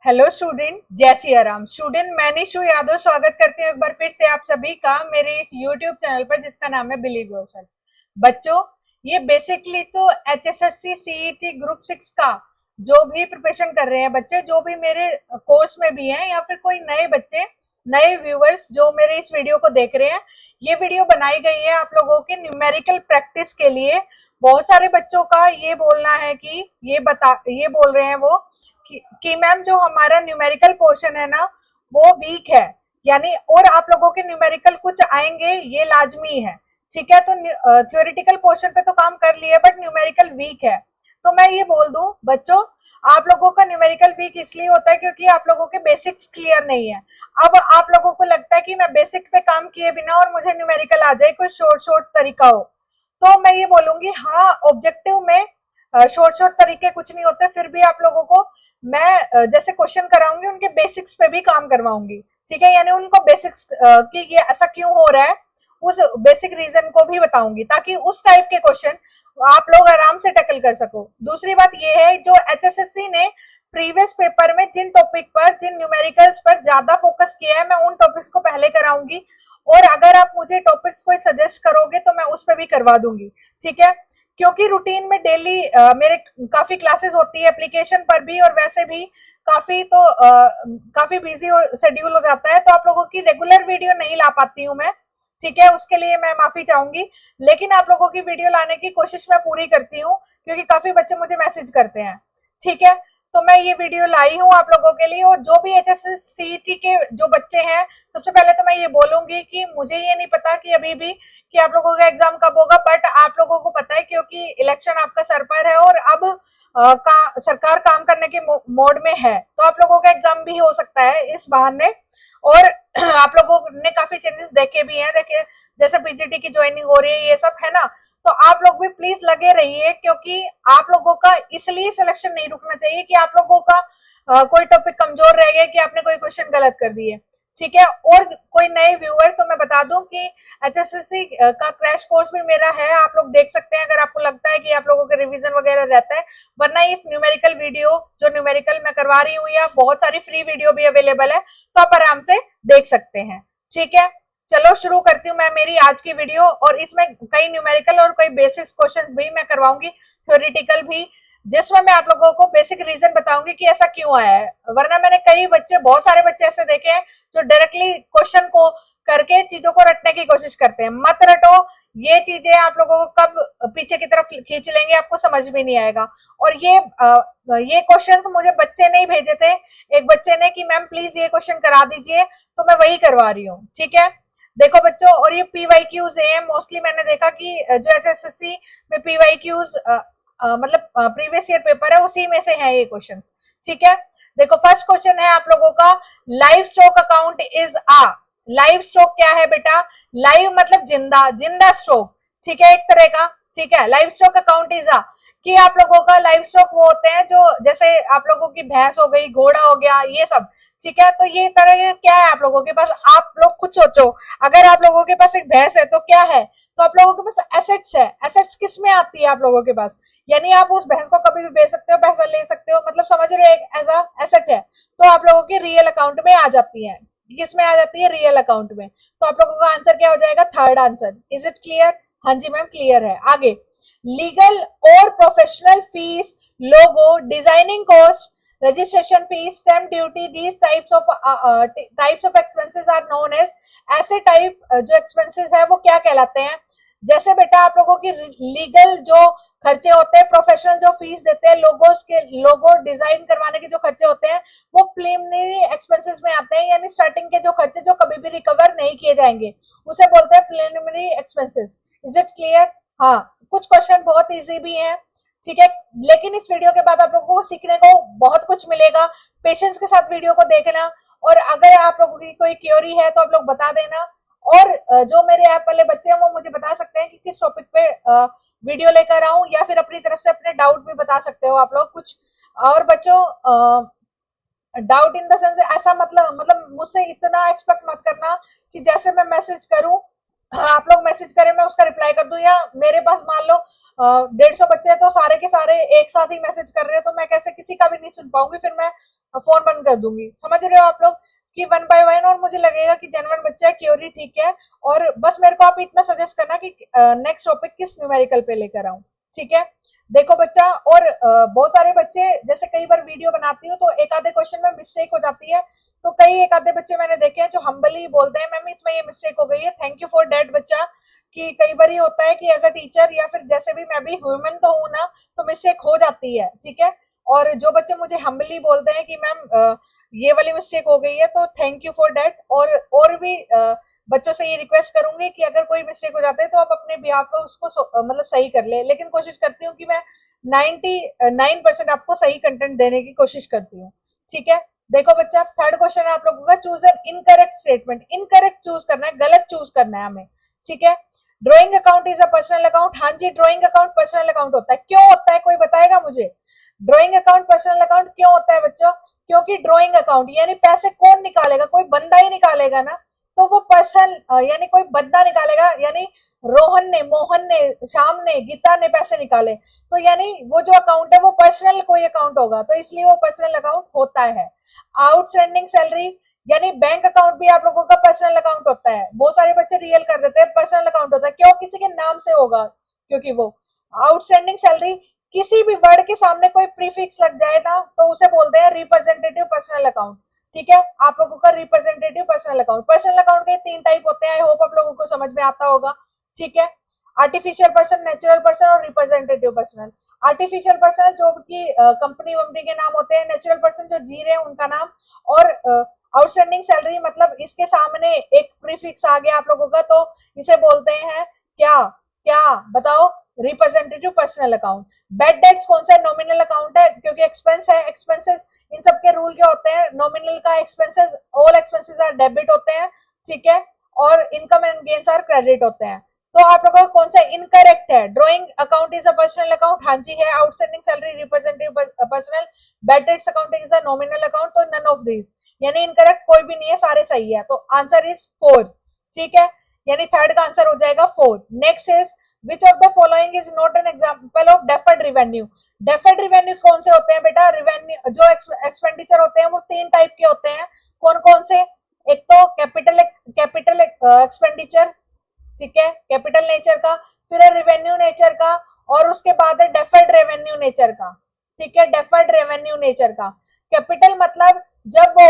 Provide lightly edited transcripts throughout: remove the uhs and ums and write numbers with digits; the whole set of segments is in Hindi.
हेलो स्टूडेंट, जय सिया राम। स्टूडेंट, मैं निशु यादव स्वागत करती हूँ एक बार फिर से आप सभी का मेरे इस यूट्यूब चैनल पर जिसका नाम है बिलीव योरसेल्फ। बच्चों, ये बेसिकली तो एचएसएससी सीईटी ग्रुप 6 का जो भी प्रिपरेशन कर रहे हैं बच्चे, जो भी मेरे कोर्स में भी हैं या फिर कोई नए बच्चे, नए व्यूअर्स जो मेरे इस वीडियो को देख रहे हैं, ये वीडियो बनाई गई है आप लोगों के न्यूमेरिकल प्रैक्टिस के लिए। बहुत सारे बच्चों का ये बोलना है कि ये बोल रहे हैं वो कि मैम जो हमारा न्यूमेरिकल पोर्शन है ना वो वीक है, यानी और आप लोगों के न्यूमेरिकल कुछ आएंगे ये लाजमी है। ठीक है, तो थ्योरेटिकल पोर्शन पे तो काम कर लिया बट न्यूमेरिकल वीक है। तो मैं ये बोल दूं बच्चों, आप लोगों का न्यूमेरिकल वीक इसलिए होता है क्योंकि आप लोगों के बेसिक्स क्लियर नहीं है। अब आप लोगों को लगता है कि मैं बेसिक पे काम किए बिना और मुझे न्यूमेरिकल आ जाए, कोई शॉर्ट शॉर्ट तरीका हो, तो मैं ये बोलूंगी हाँ, ऑब्जेक्टिव में शॉर्ट शॉर्ट तरीके कुछ नहीं होते। फिर भी आप लोगों को मैं जैसे क्वेश्चन कराऊंगी उनके बेसिक्स पे भी काम करवाऊंगी। ठीक है, यानी उनको बेसिक्स कि ये ऐसा क्यों हो रहा है उस बेसिक रीजन को भी बताऊंगी, ताकि उस टाइप के क्वेश्चन आप लोग आराम से टैकल कर सको। दूसरी बात ये है, जो एचएसएससी ने प्रीवियस पेपर में जिन टॉपिक पर, जिन न्यूमेरिकल्स पर ज्यादा फोकस किया है, मैं उन टॉपिक्स को पहले कराऊंगी। और अगर आप मुझे टॉपिक्स कोई सजेस्ट करोगे तो मैं उस पर भी करवा दूंगी। ठीक है, क्योंकि रूटीन में डेली मेरे काफी क्लासेस होती है, एप्लीकेशन पर भी और वैसे भी काफी बिजी शेड्यूल हो जाता है, तो आप लोगों की रेगुलर वीडियो नहीं ला पाती हूँ मैं। ठीक है, उसके लिए मैं माफी चाहूंगी, लेकिन आप लोगों की वीडियो लाने की कोशिश मैं पूरी करती हूँ क्योंकि काफी बच्चे मुझे मैसेज करते हैं। ठीक है, तो मैं ये वीडियो लाई हूँ आप लोगों के लिए। और जो भी एचएसएस सीईटी के जो बच्चे हैं, सबसे पहले तो मैं ये बोलूंगी कि मुझे ये नहीं पता कि अभी भी कि आप लोगों का एग्जाम कब होगा, बट आप लोगों को पता है क्योंकि इलेक्शन आपका सर पर है और अब सरकार काम करने के मोड में है, तो आप लोगों का एग्जाम भी हो सकता है इस बहाने। और आप लोगों ने काफी चेंजेस देखे भी हैं, देखे जैसे पीजीटी की ज्वाइनिंग हो रही है, ये सब है ना। तो आप लोग भी प्लीज लगे रहिए, क्योंकि आप लोगों का इसलिए सिलेक्शन नहीं रुकना चाहिए कि आप लोगों का कोई टॉपिक कमजोर रह गया, कि आपने कोई क्वेश्चन गलत कर दिए। ठीक है, और कोई नए व्यूअर तो मैं बता दूं कि एचएसएससी का क्रैश कोर्स भी मेरा है, आप लोग देख सकते हैं अगर आपको लगता है कि आप लोगों के रिवीजन वगैरह रहता है। वरना इस न्यूमेरिकल वीडियो जो न्यूमेरिकल मैं करवा रही हूँ, या बहुत सारी फ्री वीडियो भी अवेलेबल है, तो आप आराम से देख सकते हैं। ठीक है, चलो शुरू करती हूँ मैं मेरी आज की वीडियो। और इसमें कई न्यूमेरिकल और कई बेसिक क्वेश्चन भी मैं करवाऊंगी, थ्योरेटिकल भी, जिसमें मैं आप लोगों को बेसिक रीजन बताऊंगी कि ऐसा क्यों आया है। वरना मैंने कई बच्चे, बहुत सारे बच्चे ऐसे देखे हैं जो डायरेक्टली क्वेश्चन को करके चीजों को रटने की कोशिश करते हैं। मत रटो, ये चीजें आप लोगों को कब पीछे की तरफ खींच लेंगे आपको समझ भी नहीं आएगा। और ये क्वेश्चंस मुझे बच्चे नहीं भेजे थे, एक बच्चे ने कि मैम प्लीज ये क्वेश्चन करा दीजिए, तो मैं वही करवा रही हूँ। ठीक है, देखो बच्चों, और ये पीवाईक्यूज है मोस्टली। मैंने देखा कि जो एसएससी में पीवाईक्यूज मतलब प्रीवियस ईयर पेपर है उसी में से है ये क्वेश्चंस। ठीक है, देखो फर्स्ट क्वेश्चन है आप लोगों का, livestock account is a. Livestock क्या है बेटा? लाइव मतलब जिंदा, जिंदा स्टॉक। ठीक है, एक तरह का। ठीक है, लाइव स्टॉक अकाउंट इज आ, कि आप लोगों का लाइव स्टॉक वो होते हैं जो, जैसे आप लोगों की भैंस हो गई, घोड़ा हो गया, ये सब। ठीक है, तो ये तरह क्या है आप लोगों के पास? आप लोग खुद सोचो, अगर आप लोगों के पास एक भैंस है तो क्या है? तो आप लोगों के पास एसेट्स है। एसेट्स किस में आती है आप लोगों के पास? यानी आप उस भैंस को कभी भी बेच सकते हो, पैसा ले सकते हो, मतलब समझ रहे हो, एक एज अ एसेट है। तो आप लोगों की रियल अकाउंट में आ जाती है। किस में आ जाती है? रियल अकाउंट में। तो आप लोगों का आंसर क्या हो जाएगा? Third answer. Is it clear? हाँ जी मैम, क्लियर है। आगे, लीगल और professional fees, logo, designing cost, registration fees, stamp duty, these types of expenses are known as, ऐसे टाइप जो एक्सपेंसेस है वो क्या कहलाते हैं? जैसे बेटा आप लोगों की लीगल जो खर्चे होते हैं, प्रोफेशनल जो फीस देते हैं, लोगो डिजाइन करवाने के जो खर्चे होते हैं, वो प्रिलिमिनरी एक्सपेंसेस में आते हैं, यानी स्टार्टिंग के जो खर्चे जो कभी भी रिकवर नहीं किए जाएंगे उसे बोलते हैं preliminary expenses. Is it clear? हाँ, कुछ क्वेश्चन बहुत इजी भी हैं। ठीक है, लेकिन इस वीडियो के बाद आप लोगों को सीखने को बहुत कुछ मिलेगा। पेशेंस के साथ वीडियो को देखना, और अगर आप लोगों की कोई क्वेरी है तो आप लोग बता देना। और जो मेरे ऐप वाले बच्चे हैं वो मुझे बता सकते हैं कि किस टॉपिक पे वीडियो लेकर आऊं, या फिर अपनी तरफ से अपने डाउट भी बता सकते हो आप लोग कुछ। और बच्चों, डाउट इन द सेंस ऐसा मतलब मुझसे इतना एक्सपेक्ट मत करना कि जैसे मैं मैसेज करूं, आप लोग मैसेज करें मैं उसका रिप्लाई कर दूं, या मेरे पास मान लो 150 बच्चे हैं तो सारे के सारे एक साथ ही मैसेज कर रहे हो, तो मैं कैसे किसी का भी नहीं सुन पाऊंगी, फिर मैं फोन बंद कर दूंगी। समझ रहे हो आप लोग कि वन बाय वन, और मुझे लगेगा कि जेन्युइन बच्चा है, क्योरी ठीक है। और बस मेरे को आप इतना सजेस्ट करना कि नेक्स्ट टॉपिक किस न्यूमेरिकल पे लेकर आऊं, ठीक है। देखो बच्चा, और बहुत सारे बच्चे जैसे कई बार वीडियो बनाती हूँ तो एक आधे क्वेश्चन में मिस्टेक हो जाती है, तो कई एक आधे बच्चे मैंने देखे हैं जो हम्बली बोलते हैं मैम इसमें ये मिस्टेक हो गई है। थैंक यू फॉर डेट बच्चा, कि कई बार ये होता है कि एज अ टीचर या फिर जैसे भी मैं भी ह्यूमन तो हूं ना, तो मिस्टेक हो जाती है, ठीक है। और जो बच्चे मुझे हम्बली बोलते हैं कि मैम ये वाली मिस्टेक हो गई है, तो थैंक यू फॉर डेट। और भी बच्चों से ये रिक्वेस्ट करूंगी कि अगर कोई मिस्टेक हो जाता है तो आप अपने बिहाफ पे उसको मतलब सही कर ले, लेकिन कोशिश करती हूँ कि मैं 99% आपको सही कंटेंट देने की कोशिश करती हूँ, ठीक है। देखो बच्चा, थर्ड क्वेश्चन है आप लोगों का, choose an incorrect statement. Incorrect choose करना है, गलत चूज करना है हमें, ठीक है। Drawing account is a personal account. हाँ जी, ड्रॉइंग अकाउंट पर्सनल अकाउंट होता है। क्यों होता है, कोई बताएगा मुझे? ड्रॉइंग अकाउंट पर्सनल अकाउंट क्यों होता है बच्चों? क्योंकि ड्रॉइंग अकाउंट यानी पैसे कौन निकालेगा? कोई बंदा ही निकालेगा ना, तो वो पर्सन यानी कोई बंदा निकालेगा, यानी रोहन ने, मोहन ने, श्याम ने, गीता ने पैसे निकाले, तो यानी वो जो अकाउंट है वो पर्सनल कोई अकाउंट होगा, तो इसलिए वो पर्सनल अकाउंट होता है। आउटस्टैंडिंग सैलरी यानी बैंक अकाउंट भी आप लोगों का पर्सनल अकाउंट होता है। बहुत सारे बच्चे रियल कर देते हैं, पर्सनल अकाउंट होता है। क्यों? किसी के नाम से होगा, क्योंकि वो आउटस्टैंडिंग सैलरी, किसी भी वर्ड के सामने कोई प्रीफिक्स लग जाए ना तो उसे बोलते हैं रिप्रेजेंटेटिव पर्सनल अकाउंट, ठीक है। आप लोगों का representative personal account, personal account के 3 टाइप होते हैं। आई होप आप लोगों को समझ में आता होगा, ठीक है। आर्टिफिशियल पर्सन, नेचुरल पर्सन और रिप्रेजेंटेटिव पर्सनल। आर्टिफिशियल पर्सन जो कि कंपनी वंपनी के नाम होते हैं, नेचुरल पर्सन जो जी रहे हैं उनका नाम, और आउटस्टैंडिंग सैलरी मतलब इसके सामने एक प्रीफिक्स आ गया आप लोगों का, तो इसे बोलते हैं क्या? क्या बताओ? Representative personal account. Bad debts कौन सा? नॉमिनल अकाउंट है, क्योंकि एक्सपेंस है। एक्सपेंसेस, इन सब के रूल क्या होते हैं? नॉमिनल का expenses, all expenses are debit होते हैं, ठीक है, और income and gains are credit होते हैं। तो आप लोगों का कौन सा इनकरेक्ट है? Drawing account is a personal account, हाँ जी है। Outstanding salary representative personal. Bad debts account is a nominal account, तो नन ऑफ दिस, यानी इनकरेक्ट कोई भी नहीं है, सारे सही है, तो आंसर इज 4, ठीक है। यानी थर्ड का आंसर हो जाएगा 4। Next is which of the following is not an example of deferred revenue. Deferred revenue कौन से होते हैं बेटा? रिवेन्यू जो एक्सपेंडिचर होते हैं वो 3 टाइप के होते हैं। कौन कौन से? एक तो कैपिटल एक्सपेंडिचर, ठीक है, कैपिटल नेचर का, फिर है रिवेन्यू नेचर का, और उसके बाद है डेफर्ड रेवेन्यू नेचर का, ठीक है, डेफर्ड रेवेन्यू नेचर का। कैपिटल मतलब जब वो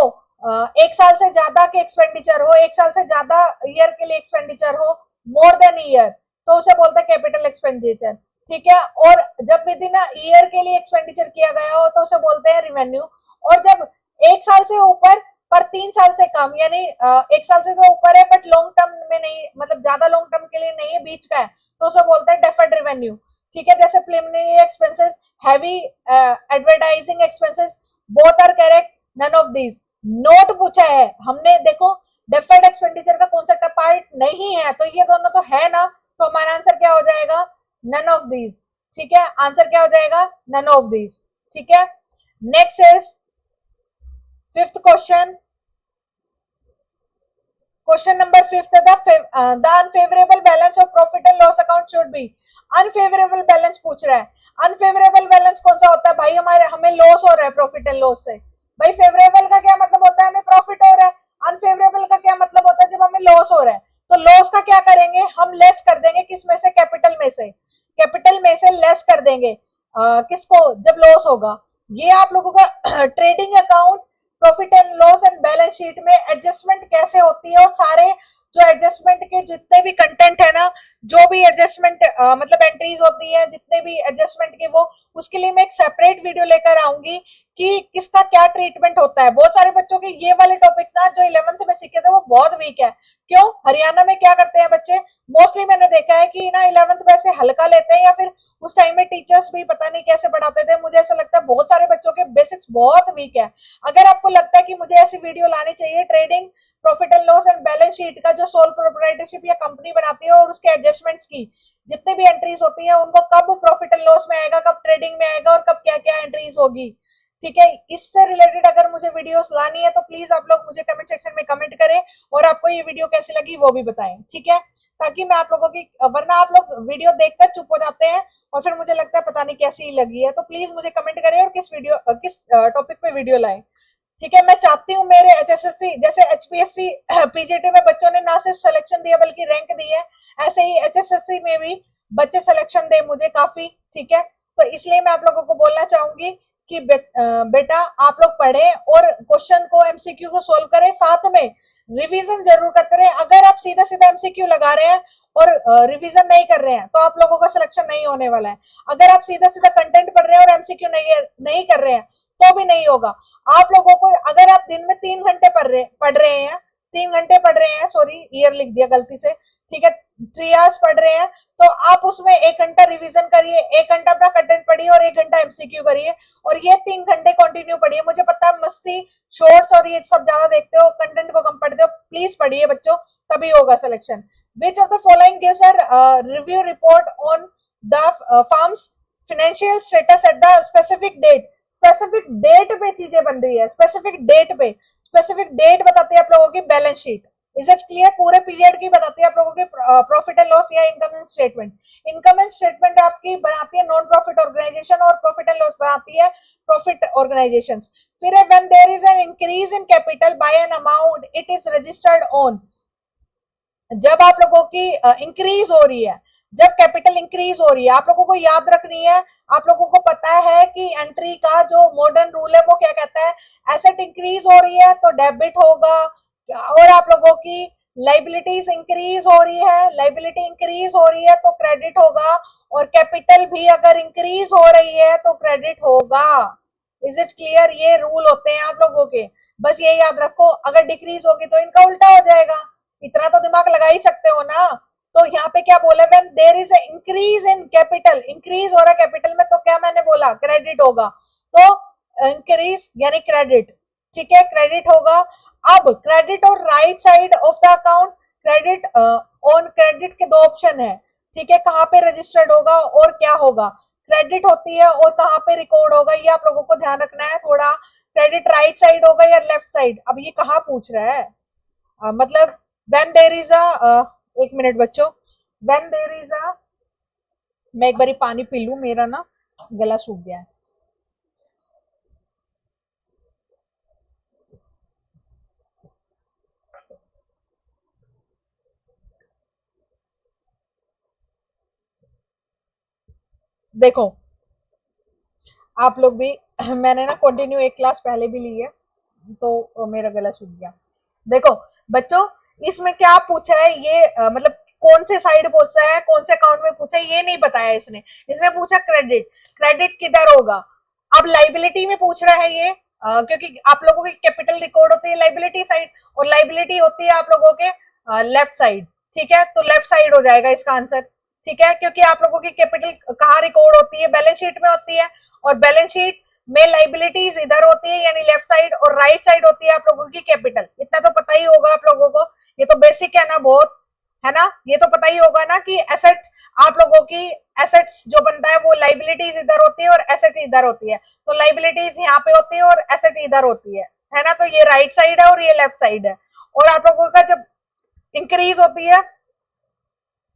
1 साल से ज्यादा के एक्सपेंडिचर हो, 1 साल से ज्यादा ईयर के लिए एक्सपेंडिचर हो, मोर देन ईयर, तो उसे बोलते हैं कैपिटल एक्सपेंडिचर, ठीक है। और जब विद इन ईयर के लिए एक्सपेंडिचर किया गया हो तो उसे बोलते हैं रिवेन्यू। और जब 1 साल से ऊपर पर 3 साल से कम, यानी 1 साल से तो ऊपर है बट लॉन्ग टर्म में नहीं, मतलब ज्यादा लॉन्ग टर्म के लिए नहीं है, बीच का है, तो उसे बोलते हैं डेफर्ड रेवेन्यू, ठीक है। जैसे preliminary expenses, heavy advertising expenses, both are correct, none of these. Not पूछा है हमने, देखो डेफर्ड एक्सपेंडिचर का कौन सा पार्ट नहीं है, तो ये दोनों तो है ना, तो हमारा आंसर क्या हो जाएगा? नन ऑफ दीज, ठीक है। आंसर क्या हो जाएगा? नन ऑफ दीज, ठीक है। Next is fifth question. Question number 5 है, the unfavourable balance of profit and loss account should be. Unfavourable balance पूछ रहा है। अनफेवरेबल बैलेंस कौन सा होता है भाई? हमें लॉस हो रहा है प्रॉफिट एंड लॉस से। भाई फेवरेबल का क्या मतलब होता है? हमें प्रॉफिट हो रहा है। अनफेवरेबल का क्या मतलब होता है? जब हमें लॉस हो रहा है। तो लॉस का क्या करेंगे हम? लेस कर देंगे, किस में से? कैपिटल में से। कैपिटल में से लेस कर देंगे किसको? जब लॉस होगा। ये आप लोगों का trading account, profit and loss and balance sheet में एडजस्टमेंट कैसे होती है, और सारे जो एडजस्टमेंट के जितने भी कंटेंट है ना, जो भी एडजस्टमेंट मतलब एंट्रीज होती है, जितने भी एडजस्टमेंट के, वो उसके लिए मैं एक सेपरेट वीडियो लेकर आऊंगी कि किसका क्या ट्रीटमेंट होता है। बहुत सारे बच्चों के ये वाले टॉपिक्स ना जो 11th में सीखे थे वो बहुत वीक है। क्यों? हरियाणा में क्या करते हैं बच्चे, मोस्टली मैंने देखा है कि ना 11th में ऐसे हल्का लेते हैं, या फिर उस टाइम में टीचर्स भी पता नहीं कैसे पढ़ाते थे। मुझे ऐसा लगता है बहुत सारे बच्चों के बेसिक्स बहुत वीक है। अगर आपको लगता है कि मुझे ऐसी वीडियो लानी चाहिए, trading, profit and loss and balance sheet का जो सोल प्रोप्राइटरशिप या कंपनी बनाती है, और उसके एडजस्टमेंट्स की जितने भी एंट्रीज होती है, उनको कब प्रॉफिट एंड लॉस में आएगा, कब ट्रेडिंग में आएगा, और कब क्या क्या एंट्रीज होगी, ठीक है, इससे रिलेटेड अगर मुझे वीडियोस लानी है तो प्लीज आप लोग मुझे कमेंट सेक्शन में कमेंट करें, और आपको ये वीडियो कैसी लगी वो भी बताएं, ठीक है, ताकि मैं आप लोगों की, वरना आप लोग वीडियो देखकर चुप हो जाते हैं और फिर मुझे लगता है पता नहीं कैसी लगी है। तो प्लीज मुझे कमेंट करें और किस टॉपिक पे वीडियो लाएं, ठीक है, मैं चाहती हूँ मेरे HSSC जैसे HPSC PGT में बच्चों ने ना सिर्फ सिलेक्शन दिया बल्कि रैंक दी है, ऐसे ही HSSC में भी बच्चे सिलेक्शन दे मुझे काफी। ठीक है, तो इसलिए मैं आप लोगों को बोलना चाहूंगी कि बेटा आप लोग पढ़े और क्वेश्चन को MCQ को सोल्व करें, साथ में रिवीजन जरूर करते रहे। अगर आप सीधा सीधा MCQ लगा रहे हैं और रिवीजन नहीं कर रहे हैं तो आप लोगों का सिलेक्शन नहीं होने वाला है। अगर आप सीधा सीधा कंटेंट पढ़ रहे हैं और MCQ नहीं कर रहे हैं तो भी नहीं होगा। आप लोगों को अगर आप दिन में 3 घंटे पढ़ रहे हैं 3 घंटे पढ़ रहे हैं, सॉरी ईयर लिख दिया गलती से, ठीक है, 3 आवर्स पढ़ रहे हैं, तो आप उसमें 1 घंटा रिवीजन करिए, 1 घंटा अपना कंटेंट पढ़िए और 1 घंटा MCQ करिए, और ये 3 घंटे कंटिन्यू पढ़िए। मुझे पता है मस्ती शॉर्ट्स और ये सब ज्यादा देखते हो, कंटेंट को कम पढ़ते हो, प्लीज पढ़िए बच्चों, तभी होगा selection. Which of the following gives a review report on the firm's financial status at the specific date. Specific date पे चीजें बन रही है, स्पेसिफिक डेट बताती है आप लोगों की balance sheet. Is it clear? पूरे पीरियड की बताती है आप लोगों की प्रॉफिट एंड लॉस या income and statement. Income and statement आपकी बनाती है नॉन प्रॉफिट ऑर्गेनाइजेशन और प्रॉफिट एंड लॉस बनाती है प्रॉफिट ऑर्गेनाइजेशन। फिर when there is an increase in capital by an amount it is registered on. जब आप लोगों की इंक्रीज हो रही है, जब कैपिटल इंक्रीज हो रही है, आप लोगों को याद रखनी है, आप लोगों को पता है कि एंट्री का जो मॉडर्न रूल है वो क्या कहता है, एसेट इंक्रीज हो रही है तो डेबिट होगा, और आप लोगों की लाइबिलिटीज इंक्रीज हो रही है, लाइबिलिटी इंक्रीज हो रही है तो क्रेडिट होगा, और कैपिटल भी अगर इंक्रीज हो रही है तो क्रेडिट होगा। Is it clear? ये रूल होते हैं आप लोगों के, बस ये याद रखो। अगर डिक्रीज होगी तो इनका उल्टा हो जाएगा, इतना तो दिमाग लगा ही सकते हो ना। तो यहाँ पे क्या बोला, when there is a increase in capital, increase हो रहा कैपिटल में, तो क्या मैंने बोला, क्रेडिट होगा, तो इंक्रीज यानी क्रेडिट। ठीक है, क्रेडिट होगा। अब क्रेडिट और right side of the account, credit on credit के 2 ऑप्शन है। ठीक है, कहाँ पे रजिस्टर्ड होगा और क्या होगा, क्रेडिट होती है और कहाँ पे रिकॉर्ड होगा, ये आप लोगों को ध्यान रखना है थोड़ा। क्रेडिट राइट साइड होगा या लेफ्ट साइड, अब ये कहाँ पूछ रहा है, मतलब व्हेन देयर इज अ, एक मिनट बच्चों, व्हेन देयर इज अ, मैं एक बारी पानी पी लूं, मेरा ना गला सूख गया है। देखो आप लोग भी मैंने ना कंटिन्यू एक क्लास पहले भी ली है तो मेरा गला सूख गया। देखो बच्चों, इसमें क्या पूछा है ये मतलब कौन से साइड पूछा है, कौन से अकाउंट में पूछा है, ये नहीं बताया इसने। इसने पूछा क्रेडिट, क्रेडिट किधर होगा। अब लाइबिलिटी में पूछ रहा है ये क्योंकि आप लोगों की कैपिटल रिकॉर्ड होती है लाइबिलिटी साइड, और लाइबिलिटी होती है आप लोगों के लेफ्ट साइड। ठीक है, तो लेफ्ट साइड हो जाएगा इसका आंसर। ठीक है, क्योंकि आप लोगों की कैपिटल कहाँ रिकॉर्ड होती है, बैलेंस शीट में होती है, और बैलेंस शीट में लाइबिलिटीज इधर होती है यानी लेफ्ट साइड, और राइट साइड होती है आप लोगों की कैपिटल। इतना तो पता ही होगा आप लोगों को, ये तो बेसिक है ना बहुत, है ना, ये तो पता ही होगा ना कि एसेट आप लोगों की एसेट्स जो बनता है वो लाइबिलिटीज इधर होती है और एसेट इधर होती है, तो लाइबिलिटीज यहाँ पे होती है और एसेट इधर होती है ना, तो ये राइट साइड है और ये लेफ्ट साइड है। और आप लोगों का जब इंक्रीज होती है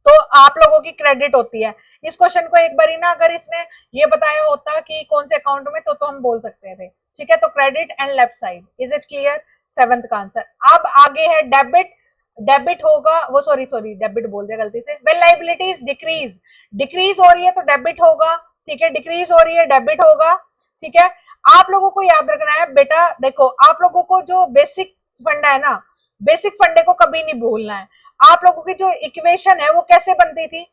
तो आप लोगों की क्रेडिट होती है। इस क्वेश्चन को एक बारी ना अगर इसने ये बताया होता कि कौन से अकाउंट में, तो हम बोल सकते थे। ठीक है, तो credit and left side. Is it clear? 7th का आंसर। अब आगे है डेबिट। डेबिट होगा, वो सॉरी डेबिट बोल दिया गलती से। वेल लाइबिलिटीज डिक्रीज, डिक्रीज हो रही है तो डेबिट होगा। ठीक है, डिक्रीज हो रही है डेबिट होगा। ठीक है, आप लोगों को याद रखना है बेटा, देखो आप लोगों को जो बेसिक फंडा है ना, बेसिक फंडे को कभी नहीं भूलना है। आप लोगों की जो इक्वेशन है वो कैसे बनती थी,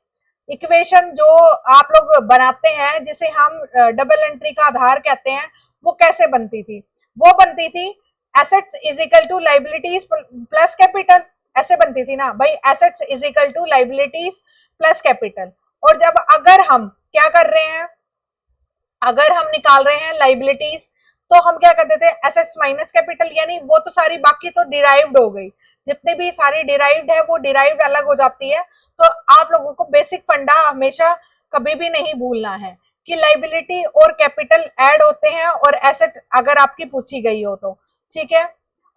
इक्वेशन जो आप लोग बनाते हैं जिसे हम डबल एंट्री का आधार कहते हैं, वो कैसे बनती थी, वो बनती थी assets is equal to liabilities plus capital, ऐसे बनती थी ना भाई, assets is equal to liabilities plus capital. और जब अगर हम क्या कर रहे हैं, अगर हम निकाल रहे हैं लाइबिलिटीज तो हम क्या करते थे, एसेट्स माइनस कैपिटल, यानी वो तो सारी बाकी तो डिराइव्ड हो गई, जितनी भी सारी डिराइव्ड है वो डिराइव्ड अलग हो जाती है। तो आप लोगों को बेसिक फंडा हमेशा कभी भी नहीं भूलना है कि लाइबिलिटी और कैपिटल ऐड होते हैं और एसेट अगर आपकी पूछी गई हो तो। ठीक है,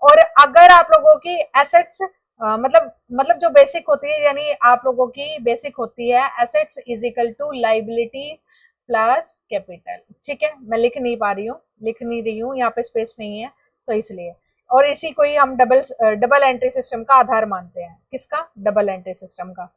और अगर आप लोगों की एसेट्स मतलब जो बेसिक होती है, यानी आप लोगों की बेसिक होती है assets is equal to liability plus capital. ठीक है, मैं लिख नहीं पा रही हूँ, लिख नहीं रही हूँ, यहाँ पे स्पेस नहीं है, तो इसलिए, और इसी को ही हम डबल एंट्री सिस्टम का आधार मानते हैं। किसका? डबल एंट्री सिस्टम का।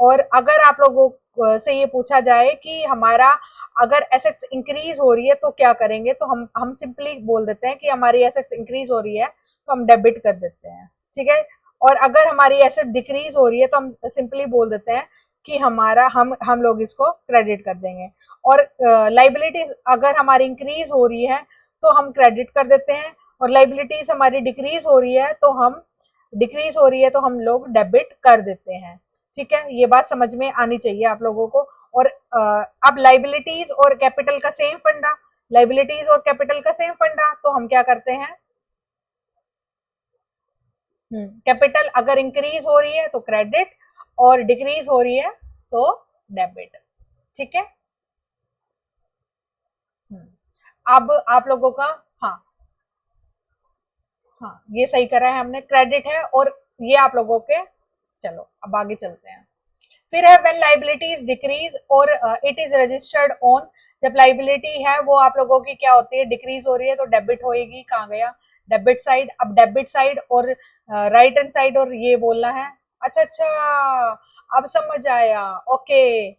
और अगर आप लोगों से ये पूछा जाए कि हमारा अगर एसेट्स इंक्रीज हो रही है तो क्या करेंगे, तो हम सिंपली बोल देते हैं कि हमारी एसेट्स इंक्रीज हो रही है तो हम डेबिट कर देते हैं, ठीक है। और अगर हमारी एसेट डिक्रीज हो रही है तो हम सिंपली बोल देते हैं कि हमारा हम लोग इसको क्रेडिट कर देंगे। और लाइबिलिटीज अगर हमारी इंक्रीज हो रही है तो हम क्रेडिट कर देते हैं, और लाइबिलिटीज हमारी डिक्रीज हो रही है तो हम लोग डेबिट कर देते हैं, ठीक है। ये बात समझ में आनी चाहिए आप लोगों को। और अब लाइबिलिटीज और कैपिटल का सेम फंडा, तो हम क्या करते हैं, कैपिटल अगर इंक्रीज हो रही है तो क्रेडिट और डिक्रीज हो रही है तो डेबिट, ठीक है। अब आप लोगों का, हाँ हाँ ये सही करा है हमने, क्रेडिट है और ये आप लोगों के। चलो अब आगे चलते हैं। फिर है व्हेन लाइबिलिटीज डिक्रीज और इट इज रजिस्टर्ड ऑन, जब लाइबिलिटी है वो आप लोगों की क्या होती है, डिक्रीज हो रही है तो डेबिट होएगी। कहाँ गया? Debit side. अब डेबिट साइड और राइट हैंड साइड और ये बोलना है। अच्छा अच्छा, अब समझ आया, ओके।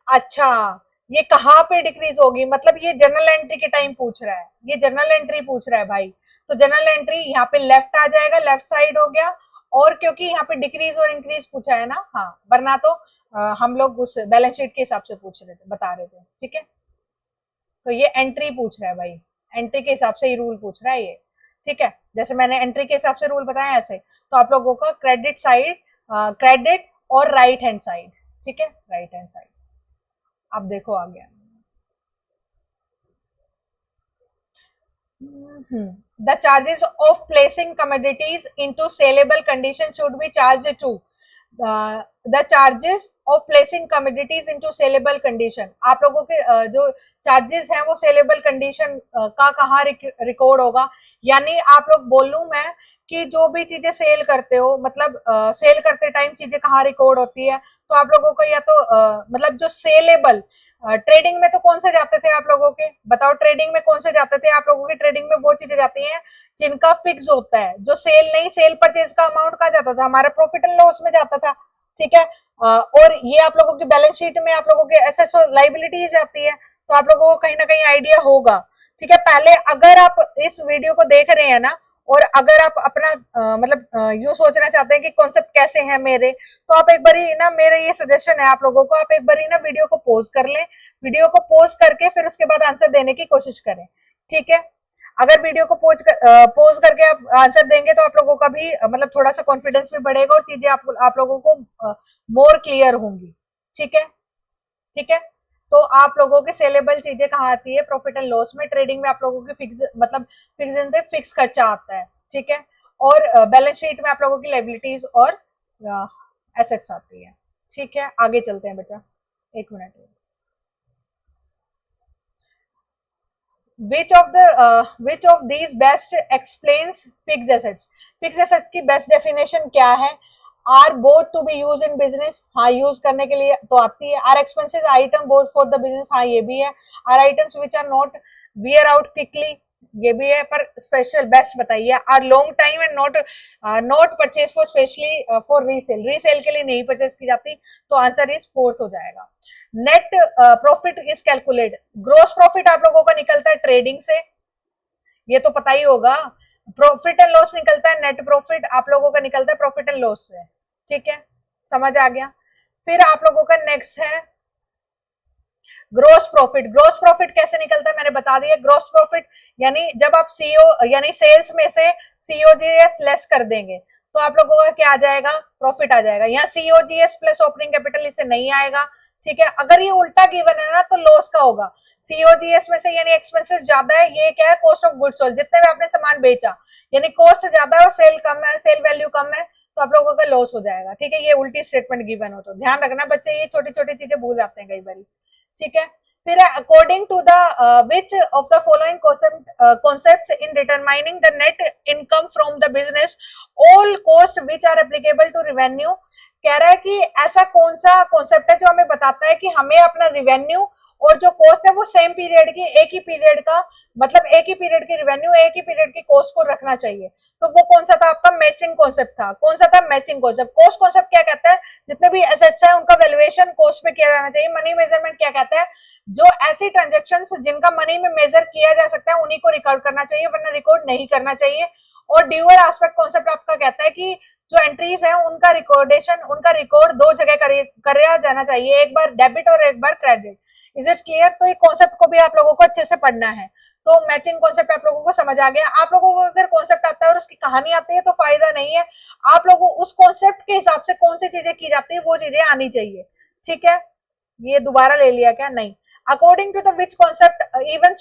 अच्छा, ये कहाँ पे डिक्रीज होगी, मतलब ये जर्नल एंट्री के टाइम पूछ रहा है, ये जर्नल एंट्री पूछ रहा है भाई। तो जर्नल एंट्री यहाँ पे लेफ्ट आ जाएगा, लेफ्ट साइड हो गया। और क्योंकि यहाँ पे डिक्रीज और इंक्रीज पूछा है ना, हाँ, वरना तो हम लोग उस बैलेंस शीट के हिसाब से पूछ रहे थे, बता रहे थे, ठीक है। तो ये एंट्री पूछ रहा है भाई, एंट्री के हिसाब से ही रूल पूछ रहा है ये, ठीक है। जैसे मैंने एंट्री के हिसाब से रूल बताया ऐसे, तो आप लोगों का क्रेडिट साइड, क्रेडिट और राइट हैंड साइड, ठीक है, राइट हैंड साइड। अब देखो आ गया। The charges of placing commodities into saleable condition should be charged to the charges of placing commodities into saleable condition। आप लोगों के जो चार्जेस हैं वो सेलेबल कंडीशन का कहाँ रिकॉर्ड होगा, यानी आप लोग बोलूं मैं कि जो भी चीजें सेल करते हो, मतलब सेल करते टाइम चीजें कहाँ रिकॉर्ड होती है, तो आप लोगों को या तो मतलब जो सेलेबल, ट्रेडिंग में तो कौन से जाते थे आप लोगों के, बताओ ट्रेडिंग में कौन से जाते थे आप लोगों के? ट्रेडिंग में वो चीजें जाती हैं जिनका फिक्स होता है, जो सेल नहीं, सेल परचेज का अमाउंट कहाँ जाता था, हमारा प्रॉफिट एंड लॉस में जाता था, ठीक है। और ये आप लोगों की बैलेंस शीट में आप लोगों के एसेट्स और लाइबिलिटीज जाती है, तो आप लोगों को कहीं ना कहीं आइडिया होगा, ठीक है। पहले अगर आप इस वीडियो को देख रहे हैं ना, और अगर आप अपना मतलब यूं सोचना चाहते हैं कि कॉन्सेप्ट कैसे है मेरे, तो आप एक बारी ना, मेरा ये सजेशन है आप लोगों को, आप एक बारी ना वीडियो को पॉज कर लें, वीडियो को पॉज करके फिर उसके बाद आंसर देने की कोशिश करें, ठीक है। अगर वीडियो को पॉज करके आप आंसर देंगे तो आप लोगों का भी मतलब थोड़ा सा कॉन्फिडेंस भी बढ़ेगा और चीजें आप लोगों को मोर क्लियर होंगी, ठीक है, ठीक है। तो आप लोगों के सेलेबल चीजें कहाँ आती है? प्रॉफिट एंड लॉस में। ट्रेडिंग में आप लोगों की फिक्स, मतलब फिक्स खर्चा आता है, ठीक है। और बैलेंस शीट में आप लोगों की लाइबिलिटीज और एसेट्स आती है, ठीक है। आगे चलते हैं बेटा, एक minute. which of these best explains fixed assets? fixed assets की बेस्ट डेफिनेशन क्या है? Are bought to be use in business, हाँ यूज करने के लिए तो आती है। Are expenses item bought for the business, हाँ ये भी है। Are items which are not wear out quickly, ये भी है। पर स्पेशल बेस्ट बताइए। Are long time and not purchase for specially for resale, resale के लिए नहीं परचेज की जाती, तो आंसर इज फोर्थ हो जाएगा। Net profit is calculate, gross profit आप लोगों का निकलता है ट्रेडिंग से, ये तो पता ही होगा। प्रॉफिट एंड लॉस निकलता है, नेट प्रॉफिट आप लोगों का निकलता है प्रॉफिट एंड लॉस से, ठीक है, समझ आ गया। फिर आप लोगों का नेक्स्ट है ग्रोस प्रॉफिट। ग्रोस प्रॉफिट कैसे निकलता है मैंने बता दिया। ग्रोस प्रॉफिट यानी जब आप सीओ यानी सेल्स में से सीओजीएस लेस कर देंगे तो आप लोगों का क्या आ जाएगा? प्रॉफिट आ जाएगा। यहाँ सीओजीएस प्लस ओपनिंग कैपिटल इससे नहीं आएगा, ठीक है। अगर ये उल्टा गिवन है ना तो लॉस का होगा। सीओजीएस में से यानी एक्सपेंसेस ज्यादा है, ये क्या है? कॉस्ट ऑफ गुड्स सोल्ड, जितने भी आपने सामान बेचा, यानी कॉस्ट ज्यादा है और सेल कम है, सेल वैल्यू कम है, तो आप लोगों का लॉस हो जाएगा, ठीक है। ये उल्टी स्टेटमेंट गिवन हो तो ध्यान रखना बच्चे, ये छोटी छोटी चीजें भूल जाते हैं कई बार, ठीक है। फिर according to the which of the following concepts in determining the net income from the business all cost which are applicable to revenue, कह रहा है कि ऐसा कौन सा कॉन्सेप्ट है जो हमें बताता है कि हमें अपना रिवेन्यू और जो कॉस्ट है वो सेम पीरियड की, एक ही पीरियड का, मतलब एक ही पीरियड की रेवेन्यू एक ही पीरियड की कॉस्ट को रखना चाहिए। तो वो कौन सा था आपका? मैचिंग कॉन्सेप्ट था। कौन सा था? Matching concept. कॉस्ट कॉन्सेप्ट क्या कहता है? जितने भी एसेट्स हैं उनका वैल्यूएशन कॉस्ट पे किया जाना चाहिए। मनी मेजरमेंट क्या कहता है? जो ऐसी ट्रांजेक्शंस जिनका मनी में मेजर किया जा सकता है उन्हीं को रिकॉर्ड करना चाहिए, वरना रिकॉर्ड नहीं करना चाहिए। और ड्यूअल एस्पेक्ट कॉन्सेप्ट आपका कहता है कि जो एंट्रीज है उनका रिकॉर्डेशन, उनका रिकॉर्ड दो जगह कराया जाना चाहिए, एक बार डेबिट और एक बार क्रेडिट। Is it clear? तो ये कॉन्सेप्ट को भी आप लोगों को अच्छे से पढ़ना है। तो मैचिंग कॉन्सेप्ट आप लोगों को समझ आ गया। आप लोगों को अगर कॉन्सेप्ट आता है और उसकी कहानी आती है तो फायदा नहीं है, आप लोगों को उस कॉन्सेप्ट के हिसाब से कौन सी चीजें की जाती है वो चीजें आनी चाहिए। ठीक है, ये दोबारा ले लिया क्या? नहीं। According to the which concept even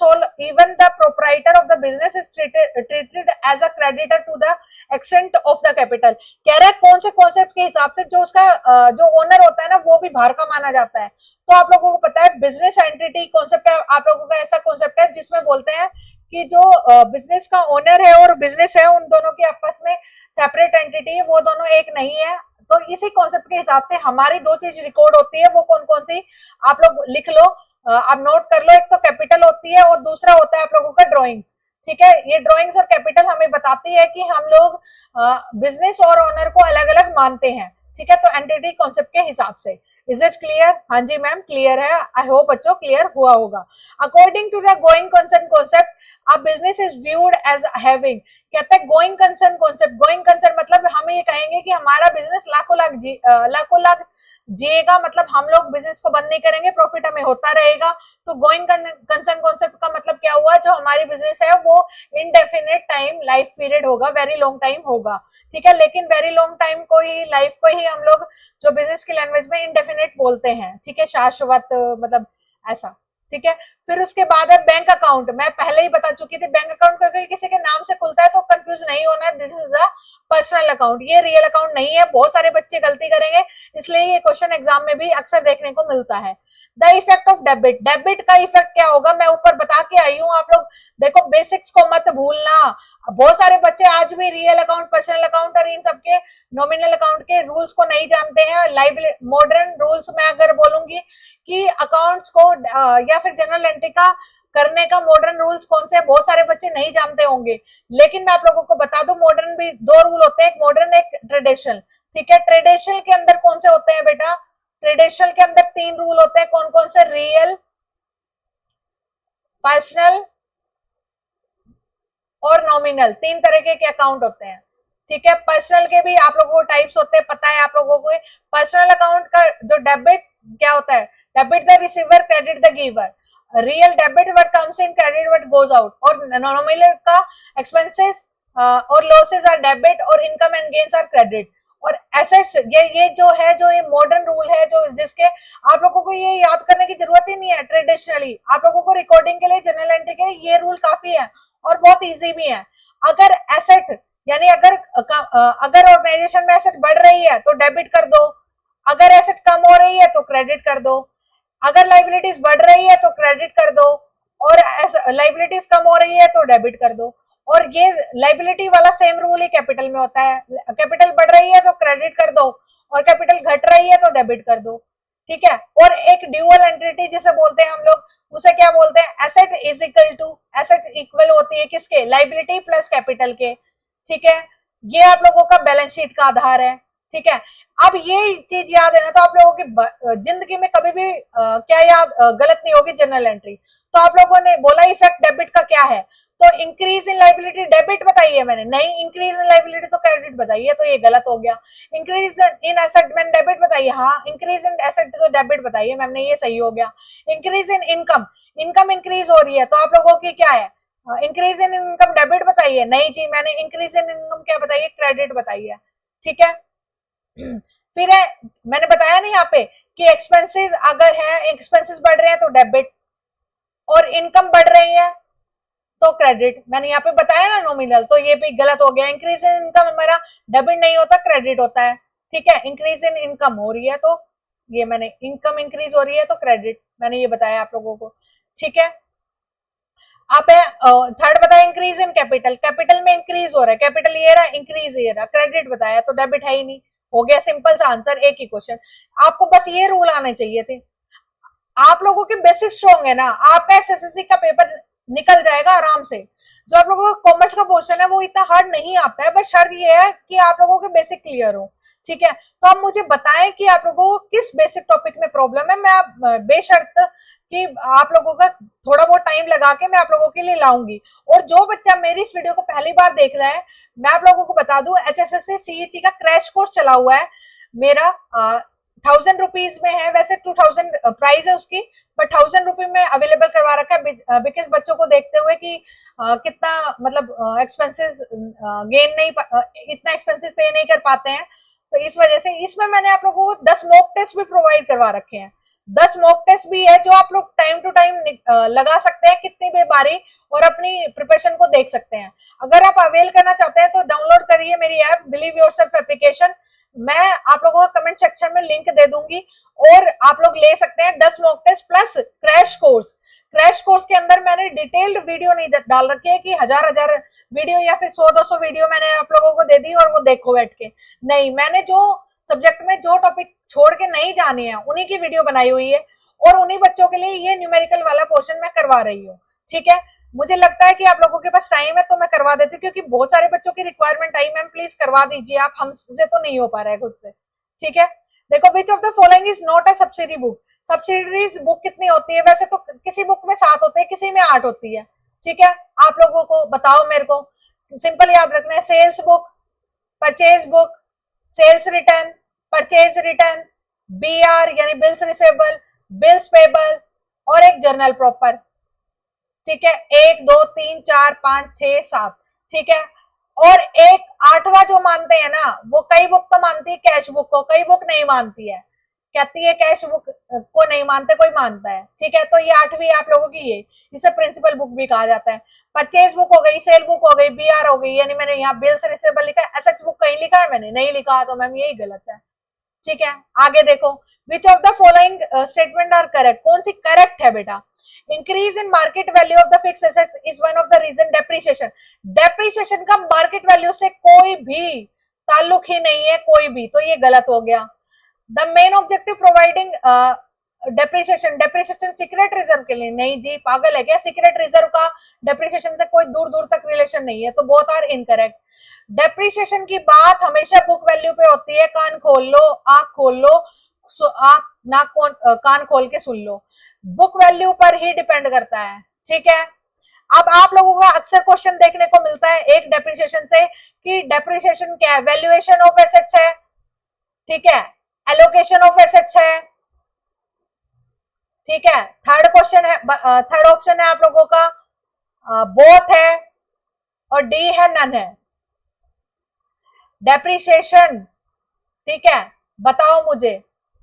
the proprietor of the business is treated as a creditor to the extent of the capital। कह रहा है कौन से कॉन्सेप्ट के हिसाब से जो उसका जो ओनर होता है ना वो भी बाहर का माना जाता है। तो आप लोगों को पता है बिजनेस एंटिटी कॉन्सेप्ट है, आप लोगों का ऐसा कॉन्सेप्ट है जिसमें बोलते हैं कि जो बिजनेस का ओनर है और बिजनेस है उन दोनों की आपस में सेपरेट एंटिटी है, वो दोनों एक नहीं है। तो इसी कॉन्सेप्ट के हिसाब से हमारी दो चीज रिकॉर्ड होती है, वो कौन कौन सी आप लोग लिख लो, आप नोट कर लो। एक तो कैपिटल होती है और दूसरा होता है आप लोगों का ड्राइंग्स। ठीक है, ये ड्राइंग्स और कैपिटल हमें बताती है कि हम लोग बिजनेस और ओनर को अलग अलग मानते हैं। ठीक है, तो एंटिटी कॉन्सेप्ट के हिसाब से। Is it clear? हाँ जी मैम क्लियर है, आई होप बच्चों क्लियर हुआ होगा। According to the going concern concept a business is viewed as having. कहते हैं going concern concept. Going concern मतलब हम ये कहेंगे कि हमारा बिजनेस लाखों लाख जिएगा, मतलब हम लोग बिजनेस को बंद नहीं करेंगे, प्रॉफिट हमें होता रहेगा। तो गोइंग कंसर्न कॉन्सेप्ट का मतलब क्या हुआ? जो हमारी बिजनेस है वो इनडेफिनेट टाइम लाइफ पीरियड होगा, वेरी लॉन्ग टाइम होगा। ठीक है, लेकिन वेरी लॉन्ग टाइम को ही, लाइफ को ही हम लोग जो बिजनेस की लैंग्वेज में इंडेफिनेट बोलते हैं। ठीक है, शाश्वत मतलब ऐसा। ठीक है, फिर उसके बाद है बैंक अकाउंट। मैं पहले ही बता चुकी थी, बैंक अकाउंट अगर किसी के नाम से खुलता है तो कंफ्यूज नहीं होना, this is a personal account, ये रियल अकाउंट नहीं है। बहुत सारे बच्चे गलती करेंगे, इसलिए ये क्वेश्चन एग्जाम में भी अक्सर देखने को मिलता है। The effect of debit. Debit का इफेक्ट क्या होगा मैं ऊपर बता के आई हूँ, आप लोग देखो बेसिक्स को मत भूलना। बहुत सारे बच्चे आज भी रियल अकाउंट, पर्सनल अकाउंट और इन सबके नॉमिनल अकाउंट के रूल्स को नहीं जानते हैं। लाइबिलिटी मॉडर्न रूल्स में अगर बोलूंगी कि अकाउंट्स को या फिर जनरल एंट्री का करने का मॉडर्न रूल्स कौन से, बहुत सारे बच्चे नहीं जानते होंगे, लेकिन मैं आप लोगों को बता दूं मॉडर्न भी दो रूल होते हैं, एक मॉडर्न एक ट्रेडिशनल। ठीक है, ट्रेडिशनल के अंदर कौन से होते हैं बेटा? ट्रेडिशनल के अंदर तीन रूल होते हैं, कौन कौन से? रियल, पर्सनल और नॉमिनल, तीन तरह के अकाउंट होते हैं। ठीक है, पर्सनल के भी आप लोगों को टाइप्स होते हैं, पता है आप लोगों को। पर्सनल अकाउंट का जो डेबिट क्या होता है? Debit the receiver, credit the giver. Real debit what comes in, credit what goes out. और नॉमिनल का एक्सपेंसेस और लॉसेस आर डेबिट और income and gains are credit. और एसेट्स, ये जो है, जो ये मॉडर्न रूल है, जो जिसके आप लोगों को ये याद करने की जरूरत ही नहीं है। ट्रेडिशनली आप लोगों को रिकॉर्डिंग के लिए, जनरल एंट्री के लिए ये रूल काफी है और बहुत इजी भी है। अगर एसेट यानी अगर ऑर्गेनाइजेशन में एसेट बढ़ रही है तो डेबिट कर दो, अगर एसेट कम हो रही है तो क्रेडिट कर दो, अगर लाइबिलिटीज बढ़ रही है तो क्रेडिट कर दो, और लाइबिलिटीज कम हो रही है तो डेबिट कर दो। और ये लाइबिलिटी वाला सेम रूल ही कैपिटल में होता है। कैपिटल बढ़ रही है तो क्रेडिट कर दो और कैपिटल घट रही है तो डेबिट कर दो। ठीक है, और एक ड्यूअल एंटिटी जिसे बोलते हैं हम लोग, उसे क्या बोलते हैं? Asset is equal to, asset equal होती है किसके? लाइबिलिटी प्लस कैपिटल के। ठीक है, ये आप लोगों का बैलेंस शीट का आधार है। ठीक है, अब ये चीज याद है ना, तो आप लोगों की जिंदगी में कभी भी क्या याद गलत नहीं होगी, जनरल एंट्री। तो आप लोगों ने बोला इफेक्ट डेबिट का क्या है, तो इंक्रीज इन लाइबिलिटी डेबिट बताइए मैंने, नहीं इंक्रीज इन लाइबिलिटी तो क्रेडिट बताइए, तो ये गलत हो गया। इंक्रीज इन एसेट मैंने डेबिट बताइए, हाँ इंक्रीज इन एसेट तो डेबिट बताइए मैम ने, ये सही हो गया। Increase in income, income increase हो रही है तो आप लोगों की क्या है? इंक्रीज इन इनकम डेबिट बताइए, नहीं जी मैंने इंक्रीज इन इनकम क्या बताइए? क्रेडिट बताइए। ठीक है, फिर है मैंने बताया नहीं यहाँ पे कि एक्सपेंसेस अगर है, एक्सपेंसेस बढ़ रहे हैं तो डेबिट, और इनकम बढ़ रही है तो क्रेडिट। मैंने यहाँ पे बताया ना नॉमिनल, तो ये भी गलत हो गया। इंक्रीज इन इनकम हमारा डेबिट नहीं होता, क्रेडिट होता है। ठीक है, इंक्रीज इन इनकम हो रही है तो ये मैंने, इनकम इंक्रीज हो रही है तो क्रेडिट, मैंने ये बताया आप लोगों को। ठीक है, अब है थर्ड बताया इंक्रीज इन कैपिटल, कैपिटल में इंक्रीज हो रहा है, कैपिटल ये रहा, इंक्रीज ये रहा, क्रेडिट बताया तो डेबिट है ही नहीं, हो गया सिंपल सा आंसर, एक ही क्वेश्चन। आपको बस ये रूल आने चाहिए थे। आप लोगों के बेसिक स्ट्रॉन्ग है ना, आपका एसएससी का पेपर निकल जाएगा आराम से। जो आप लोगों का कॉमर्स का पोर्शन है वो इतना हार्ड नहीं आता है, बट शर्त ये है कि आप लोगों के बेसिक क्लियर हो। ठीक है, तो आप मुझे बताएं कि आप लोगों को किस बेसिक टॉपिक में प्रॉब्लम है। मैं बेशर्त कि आप लोगों का थोड़ा बहुत टाइम लगा के मैं आप लोगों के लिए लाऊंगी। और जो बच्चा मेरी इस वीडियो को पहली बार देख रहा है, मैं आप लोगों को बता दूं, एचएसएससी सीईटी का क्रैश कोर्स चला हुआ है मेरा। 1000 रुपीज में है, वैसे 2000 प्राइस है उसकी, बट 1000 रुपीज में अवेलेबल करवा रखा है बिकॉज बच्चों को देखते हुए कि कितना मतलब एक्सपेंसेस गेन नहीं इतना एक्सपेंसेस पे नहीं कर पाते हैं, तो इस वजह से इसमें मैंने आप लोगों को 10 मॉक टेस्ट भी प्रोवाइड करवा रखे हैं। 10 मॉक टेस्ट भी है जो आप लोग टाइम टू टाइम लगा सकते हैं कितनी भी बारी, और अपनी प्रिपरेशन को देख सकते हैं। अगर आप अवेल करना चाहते हैं तो डाउनलोड करिए मेरी ऐप बिलीव योरसेल्फ एप्लीकेशन। मैं आप लोगों को कमेंट सेक्शन में लिंक दे दूंगी, और आप लोग ले सकते हैं 10 mock test plus crash course. Crash course के अंदर मैंने डिटेल्ड वीडियो नहीं डाल रखी है कि हजार हजार वीडियो या फिर 100-200 वीडियो मैंने आप लोगों को दे दी और वो देखो बैठ के। नहीं, मैंने जो सब्जेक्ट में जो टॉपिक छोड़ के नहीं जाने हैं उन्हीं की वीडियो बनाई हुई है, और उन्हीं बच्चों के लिए ये न्यूमेरिकल वाला पोर्शन मैं करवा रही हूँ। ठीक है, मुझे लगता है कि आप लोगों के पास टाइम है तो मैं करवा देती हूँ, क्योंकि बहुत सारे बच्चों की रिक्वायरमेंट आई, मैम प्लीज करवा दीजिए आप, हमसे तो नहीं हो पा रहा है खुद से। ठीक है, देखो, which of the following is not a subsidy book. Subsidies book कितनी होती है? वैसे तो किसी बुक में 7 होते हैं, किसी में 8 होती है। ठीक है, आप लोगों को बताओ, मेरे को सिंपल याद रखना है। Sales book, purchase book, sales return, purchase return, BR यानी बिल्स रिसेबल, बिल्स पेबल, और एक जर्नल प्रॉपर। ठीक है, 1 2 3 4 5 6 7। ठीक है, और एक 8वां जो मानते हैं ना, वो कई बुक तो मानती है कैश बुक को, कई बुक नहीं मानती है, कहती है कैश बुक को नहीं मानते, कोई मानता है। ठीक है, तो ये 8वीं आप लोगों की ये, इसे प्रिंसिपल बुक भी कहा जाता है। परचेज बुक हो गई, सेल बुक हो गई, बीआर हो गई, यानी मैंने यहाँ बिल्स रिसेबल लिखा है, एसेट्स बुक कहीं लिखा है मैंने नहीं लिखा, तो मैम यही गलत है। ठीक है, आगे देखो, which of the following statement are correct. कौन सी करेक्ट है बेटा? Increase in market value of the fix assets is one of the reason depreciation. Depreciation का मार्केट वैल्यू से कोई भी ताल्लुक ही नहीं है, कोई भी, तो ये गलत हो गया। The main objective providing depreciation, depreciation secret reserve के लिए नहीं जी, पागल है क्या? सीक्रेट रिजर्व का डेप्रिसिएशन से कोई दूर दूर तक रिलेशन नहीं है, तो बोथ आर इनकरेक्ट। डेप्रिसिएशन की बात हमेशा बुक वैल्यू पे होती है, कान खोल लो, आंख खोल लो, आंख नाक कान खोल के सुन लो, बुक वैल्यू पर ही डिपेंड करता है। ठीक है, अब आप लोगों का अक्सर क्वेश्चन देखने को मिलता है एक डेप्रिसिएशन से कि डेप्रिसिएशन क्या है? वैल्यूएशन ऑफ एसेट्स है, ठीक है, एलोकेशन ऑफ एसेट्स है। ठीक है, थर्ड क्वेश्चन है, थर्ड ऑप्शन है आप लोगों का बोथ है, और डी है नन है। डेप्रिसिएशन, ठीक है, बताओ मुझे,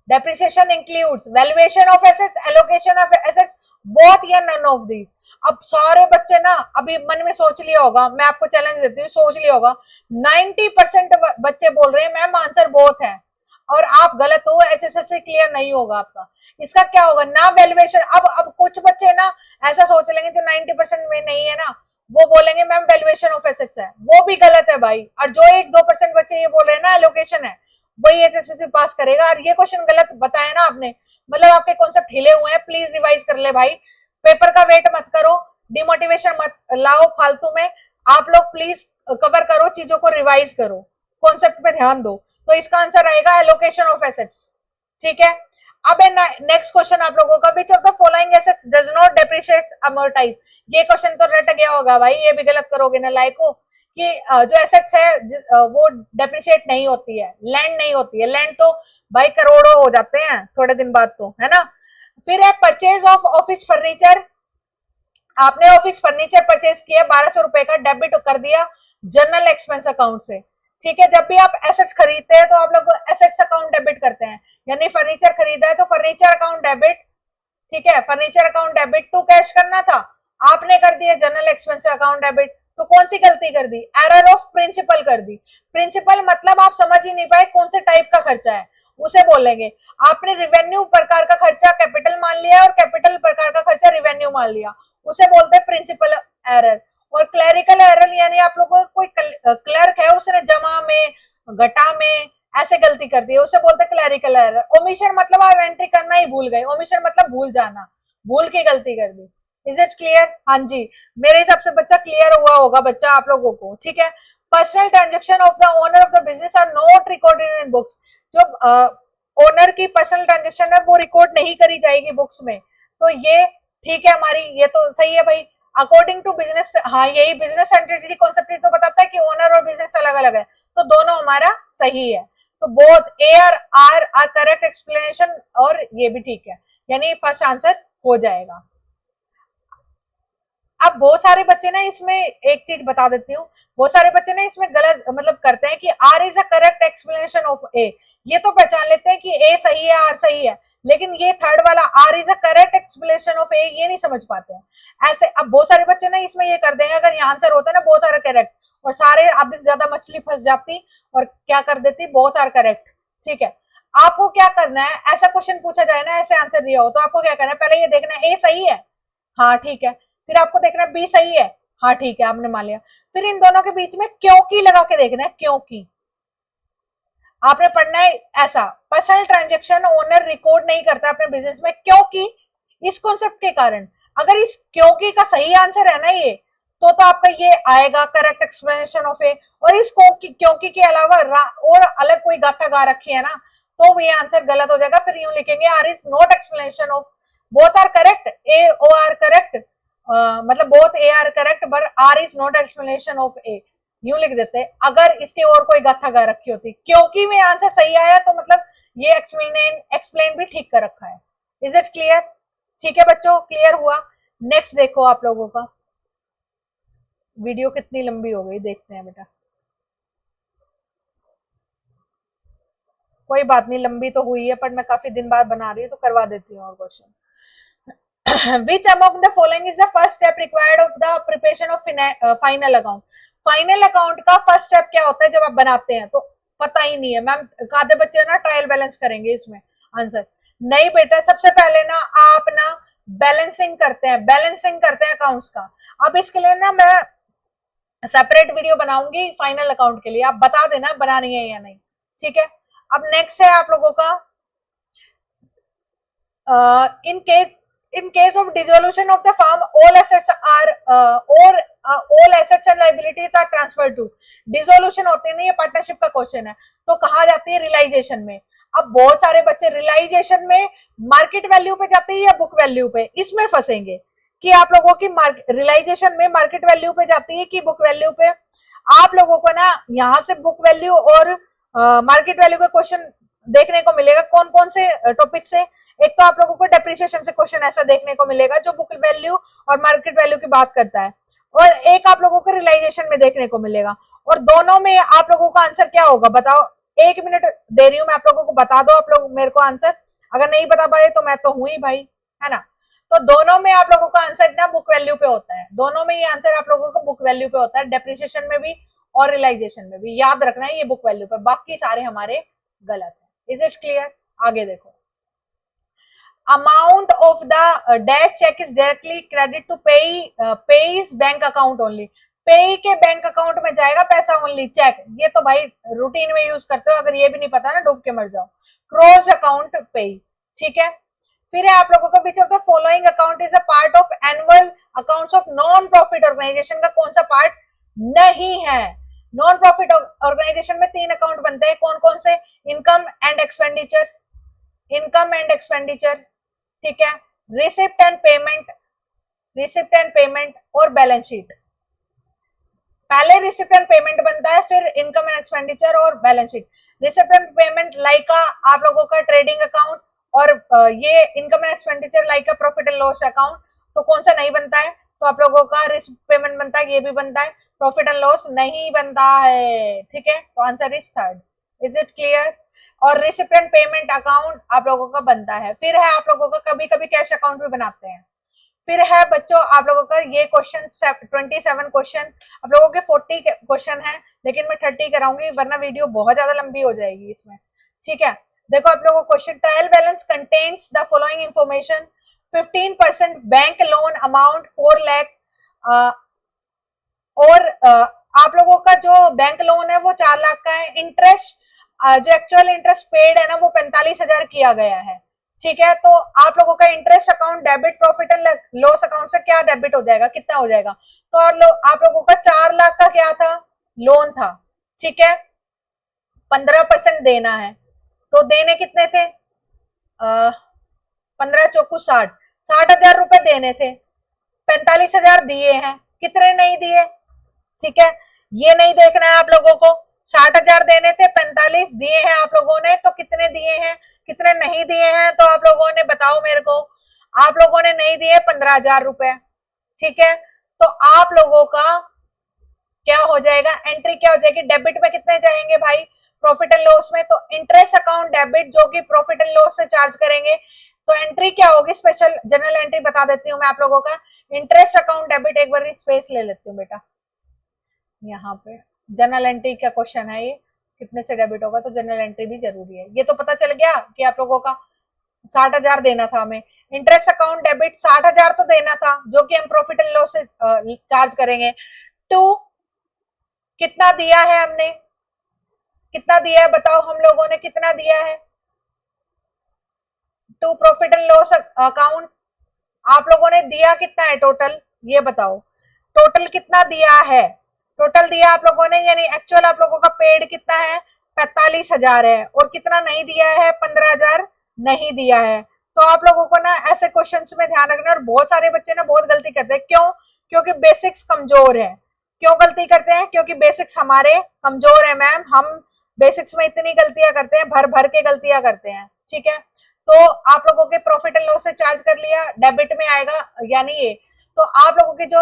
depreciation includes valuation of assets, allocation of assets, both या नन ऑफ दीज। अब सारे बच्चे ना अभी मन में सोच लिया होगा, मैं आपको चैलेंज देती हूँ, सोच लिया होगा 90% बच्चे बोल रहे हैं मैम आंसर बोथ है, और आप गलत हो, एचएसएससी क्लियर नहीं होगा आपका। इसका क्या होगा ना, वैल्यूएशन। अब कुछ बच्चे ना ऐसा सोच लेंगे जो 90% में नहीं है ना, वो बोलेंगे मैम वैल्यूएशन ऑफ एसेट्स है, वो भी गलत है भाई। और जो 1-2% बच्चे ये बोल रहे हैं ना एलोकेशन है, वही एचएसएससी पास करेगा। और ये क्वेश्चन गलत बताया ना आपने, मतलब आपके कॉन्सेप्ट हिले हुए हैं, प्लीज रिवाइज कर ले भाई। पेपर का वेट मत करो, डिमोटिवेशन मत लाओ फालतू में, आप लोग प्लीज कवर करो चीजों को, रिवाइज करो, कॉन्सेप्ट पे ध्यान दो। तो इसका आंसर आएगा एलोकेशन ऑफ एसेट्स। ठीक है, अब नेक्स्ट क्वेश्चन आप लोगों का, which of the following assets does not depreciate amortise. ये क्वेश्चन तो रट गया होगा भाई, ये भी गलत करोगे ना लाइक को, कि जो एसेट्स है वो डेप्रिशिएट नहीं होती है, लैंड नहीं होती है, लैंड तो भाई करोड़ों हो जाते हैं थोड़े दिन बाद, तो है ना। फिर है परचेज ऑफ ऑफिस फर्नीचर, आपने ऑफिस फर्नीचर परचेज किया 1200 रुपए का, डेबिट कर दिया जनरल एक्सपेंस अकाउंट से। ठीक है, जब भी आप एसेट्स खरीदते हैं तो आप लोग एसेट्स अकाउंट डेबिट करते हैं, यानी फर्नीचर खरीदा है तो फर्नीचर अकाउंट डेबिट। ठीक है, furniture account debit to cash करना था, आपने कर दिया जनरल एक्सपेंस अकाउंट डेबिट, तो कौन सी गलती कर दी? एरर ऑफ प्रिंसिपल कर दी। प्रिंसिपल मतलब आप समझ ही नहीं पाए कौन से टाइप का खर्चा है, उसे बोलेंगे। आपने रिवेन्यू प्रकार का खर्चा कैपिटल मान लिया और कैपिटल प्रकार का खर्चा रिवेन्यू मान लिया, उसे बोलते हैं प्रिंसिपल एरर। और क्लरिकल एरर यानी आप लोगों को कोई क्लर्क है, उसने जमा में, घटा में, ऐसे गलती कर दी, उसे बोलते क्लैरिकल एरर। ओमिशन मतलब आप एंट्री करना ही भूल गए, ओमिशन मतलब भूल जाना, भूल के गलती कर दी। Is it clear? हाँ जी, मेरे हिसाब से बच्चा क्लियर हुआ होगा बच्चा आप लोगों को, ठीक है। Personal transaction of the owner of the business are not recorded in books. जो ओनर की पर्सनल ट्रांजेक्शन है वो रिकॉर्ड नहीं करी जाएगी बुक्स में, तो ये ठीक है हमारी, ये तो सही है भाई। अकॉर्डिंग टू बिजनेस, हाँ यही बिजनेस एंटिटी कॉन्सेप्ट तो बताता है कि ओनर और बिजनेस अलग अलग है, तो दोनों हमारा सही है। तो both A R correct explanation, और ये भी ठीक है, यानी फर्स्ट आंसर हो जाएगा। अब बहुत सारे बच्चे ना इसमें एक चीज बता देती हूँ, बहुत सारे बच्चे ना इसमें गलत मतलब करते हैं कि R is a correct explanation of A. ये तो पहचान लेते हैं कि ए सही है आर सही है, लेकिन ये थर्ड वाला R is a correct explanation of A ये नहीं समझ पाते हैं ऐसे। अब बहुत सारे बच्चे ना इसमें ये कर देंगे, अगर ये आंसर होता है ना बहुत सारे करेक्ट, और सारे आधे से ज्यादा मछली फंस जाती और क्या कर देती, बहुत सारे करेक्ट। ठीक है, आपको क्या करना है, ऐसा क्वेश्चन पूछा जाए ना, ऐसे आंसर दिया हो तो आपको क्या करना है, पहले ये देखना है ए सही है, हाँ ठीक है, फिर आपको देखना है बी सही है, हाँ ठीक है आपने मान लिया, फिर इन दोनों के बीच में क्योंकि लगा के देखना है। क्योंकि आपने पढ़ना है ऐसा, पर्सनल ट्रांजेक्शन ओनर रिकॉर्ड नहीं करता अपने बिजनेस में क्योंकि इस कॉन्सेप्ट के कारण। अगर इस क्योंकि का सही आंसर है ना ये, तो आपका ये आएगा करेक्ट एक्सप्लेनेशन ऑफ ए। और इस क्योंकि के अलावा और अलग कोई गाथा गा रखी है ना, तो ये आंसर गलत हो जाएगा। फिर यूं लिखेंगे R is not explanation of, both are correct, A ओ आर करेक्ट, मतलब both A R correct but R is not explanation of A, यूं लिख देते हैं। अगर इसके और कोई गाथा गा रखी होती, क्योंकि में आंसर सही आया तो मतलब ये एक्सप्लेन भी ठीक कर रखा है। Is it clear? ठीक है बच्चों, क्लियर हुआ। नेक्स्ट देखो आप लोगों का, वीडियो कितनी लंबी हो गई देखते हैं बेटा। कोई बात नहीं, लंबी तो हुई है पर मैं काफी दिन बाद बना रही हूँ तो करवा देती हूँ और question. Which among the following is the first step required of the preparation of final account? Final account का फर्स्ट स्टेप क्या होता है जब आप बनाते हैं, तो पता ही नहीं है मैम। आधे बच्चे ना ट्रायल बैलेंस करेंगे इसमें आंसर नहीं बेटा। सबसे पहले ना आप ना बैलेंसिंग करते हैं, अकाउंट्स का। अब इसके लिए ना मैं सेपरेट वीडियो बनाऊंगी फाइनल अकाउंट के लिए, आप बता देना बनानी है या नहीं, ठीक है। अब नेक्स्ट है आप लोगों का in case of dissolution of the firm all assets and liabilities are transferred to। Dissolution होते हैं ना, ये पार्टनरशिप का क्वेश्चन है, तो कहा जाती है रियलाइजेशन में। अब बहुत सारे बच्चे रियलाइजेशन में मार्केट वैल्यू पे जाते हैं या बुक वैल्यू पे, इसमें फंसेंगे कि आप लोगों की रियलाइजेशन में मार्केट वैल्यू पे जाती है कि बुक वैल्यू पे। आप लोगों को ना यहाँ से बुक वैल्यू और मार्केट वैल्यू का क्वेश्चन देखने को मिलेगा। कौन कौन से टॉपिक से? एक तो आप लोगों को डेप्रिसिएशन से क्वेश्चन ऐसा देखने को मिलेगा जो बुक वैल्यू और मार्केट वैल्यू की बात करता है, और एक आप लोगों को रियलाइजेशन में देखने को मिलेगा। और दोनों में आप लोगों का आंसर क्या होगा बताओ? 1 मिनट दे रही हूँ मैं आप लोगों को, बता दो आप लोग मेरे को आंसर। अगर नहीं बता पाए तो मैं तो हूं ही भाई, है ना। तो दोनों में आप लोगों का आंसर ना बुक वैल्यू पे होता है, दोनों में ये आंसर आप लोगों को बुक वैल्यू पे होता है, डेप्रिसिएशन में भी और रियलाइजेशन में भी। याद रखना है ये बुक वैल्यू पे, बाकी सारे हमारे गलत है। Is it clear? आगे देखो, amount of the dash check is directly credit to pay's bank account only। पे के बैंक अकाउंट में जाएगा पैसा ओनली, चेक ये तो भाई रूटीन में यूज करते हो, अगर ये भी नहीं पता ना डूब के मर जाओ। क्लोज्ड अकाउंट पे, ठीक है। फिर है आप लोगों का which of the following account is a part of annual accounts of non profit organisation का कौन सा पार्ट नहीं है? नॉन प्रॉफिट ऑर्गेनाइजेशन में 3 अकाउंट बनते हैं, कौन कौन से? इनकम एंड एक्सपेंडिचर, ठीक है, रिसिप्ट एंड पेमेंट और बैलेंस शीट। पहले रिसिप्ट एंड पेमेंट बनता है, फिर इनकम एंड एक्सपेंडिचर और balance sheet. Receipt and payment like का आप लोगों का ट्रेडिंग अकाउंट, और ये इनकम एंड एक्सपेंडिचर लाइक का प्रॉफिट एंड लॉस अकाउंट। तो कौन सा नहीं बनता है? तो आप लोगों का रिसिप्ट पेमेंट बनता है, ये भी बनता है, प्रॉफिट एंड लॉस नहीं बनता है, ठीक है। तो answer is third. Is it clear? और रिसिप्ट एंड पेमेंट अकाउंट आप लोगों का बनता है। फिर है आप लोगों का कभी कभी कैश अकाउंट भी बनाते हैं। फिर है बच्चों आप लोगों का ये क्वेश्चन 27 क्वेश्चन, आप लोगों के 40 क्वेश्चन है, लेकिन मैं 30 कराऊंगी वरना वीडियो बहुत ज्यादा लंबी हो जाएगी इसमें, ठीक है। देखो आप लोगों को question, trial balance contains the following information. 15% bank loan amount 4 lakh, और आप लोगों का जो बैंक लोन है वो 4 लाख का है। इंटरेस्ट जो एक्चुअल इंटरेस्ट पेड है ना वो 45,000 किया गया है। ठीक है, तो आप लोगों का interest account debit profit and loss account से क्या डेबिट हो जाएगा, कितना हो जाएगा? तो आप लोगों का 4 लाख का क्या था, लोन था। ठीक है, 15% देना है, तो देने कितने थे? 15 चौकू 60,000 रुपए देने थे, 45,000 दिए हैं, कितने नहीं दिए? ठीक है, ये नहीं देखना है आप लोगों को। 60,000 देने थे, 45 दिए हैं आप लोगों ने, तो कितने दिए हैं, कितने नहीं दिए हैं, तो आप लोगों ने बताओ मेरे को। आप लोगों ने नहीं दिए 15,000 रुपए। ठीक है, तो आप लोगों का क्या हो जाएगा, एंट्री क्या हो जाएगी, डेबिट में कितने जाएंगे भाई, प्रॉफिट एंड लॉस में, तो इंटरेस्ट अकाउंट डेबिट जो कि प्रॉफिट एंड लॉस से चार्ज करेंगे, तो एंट्री क्या होगी, स्पेशल जनरल एंट्री बता देती हूँ मैं आप लोगों का। इंटरेस्ट अकाउंट डेबिट, एक बार स्पेस ले लेती हूँ बेटा, यहाँ पे जनरल एंट्री का क्वेश्चन है ये, कितने से डेबिट होगा, तो जनरल एंट्री भी जरूरी है। ये तो पता चल गया कि आप लोगों का 60,000 देना था हमें, इंटरेस्ट अकाउंट डेबिट 60,000 तो देना था जो कि हम प्रॉफिट एंड लॉस से चार्ज करेंगे। टू कितना दिया है हमने, कितना दिया है बताओ, हम लोगों ने कितना दिया है to profit and loss account, आप लोगों ने दिया कितना है टोटल, ये बताओ टोटल कितना दिया है, टोटल दिया आप लोगों ने, यानी एक्चुअल आप लोगों का पेड कितना है, 45,000 है, और कितना नहीं दिया है, 15,000 नहीं दिया है। तो आप लोगों को ना ऐसे क्वेश्चंस में ध्यान रखना, और बहुत सारे बच्चे ना बहुत गलती करते हैं, क्यों? क्योंकि बेसिक्स कमजोर है। क्यों गलती करते हैं? क्योंकि बेसिक्स हमारे कमजोर है मैम, हम बेसिक्स में इतनी गलतियां करते हैं, भर भर के गलतियां करते हैं। ठीक है, तो आप लोगों के प्रॉफिट एंड लॉस से चार्ज कर लिया, डेबिट में आएगा यानी ये, तो आप लोगों की जो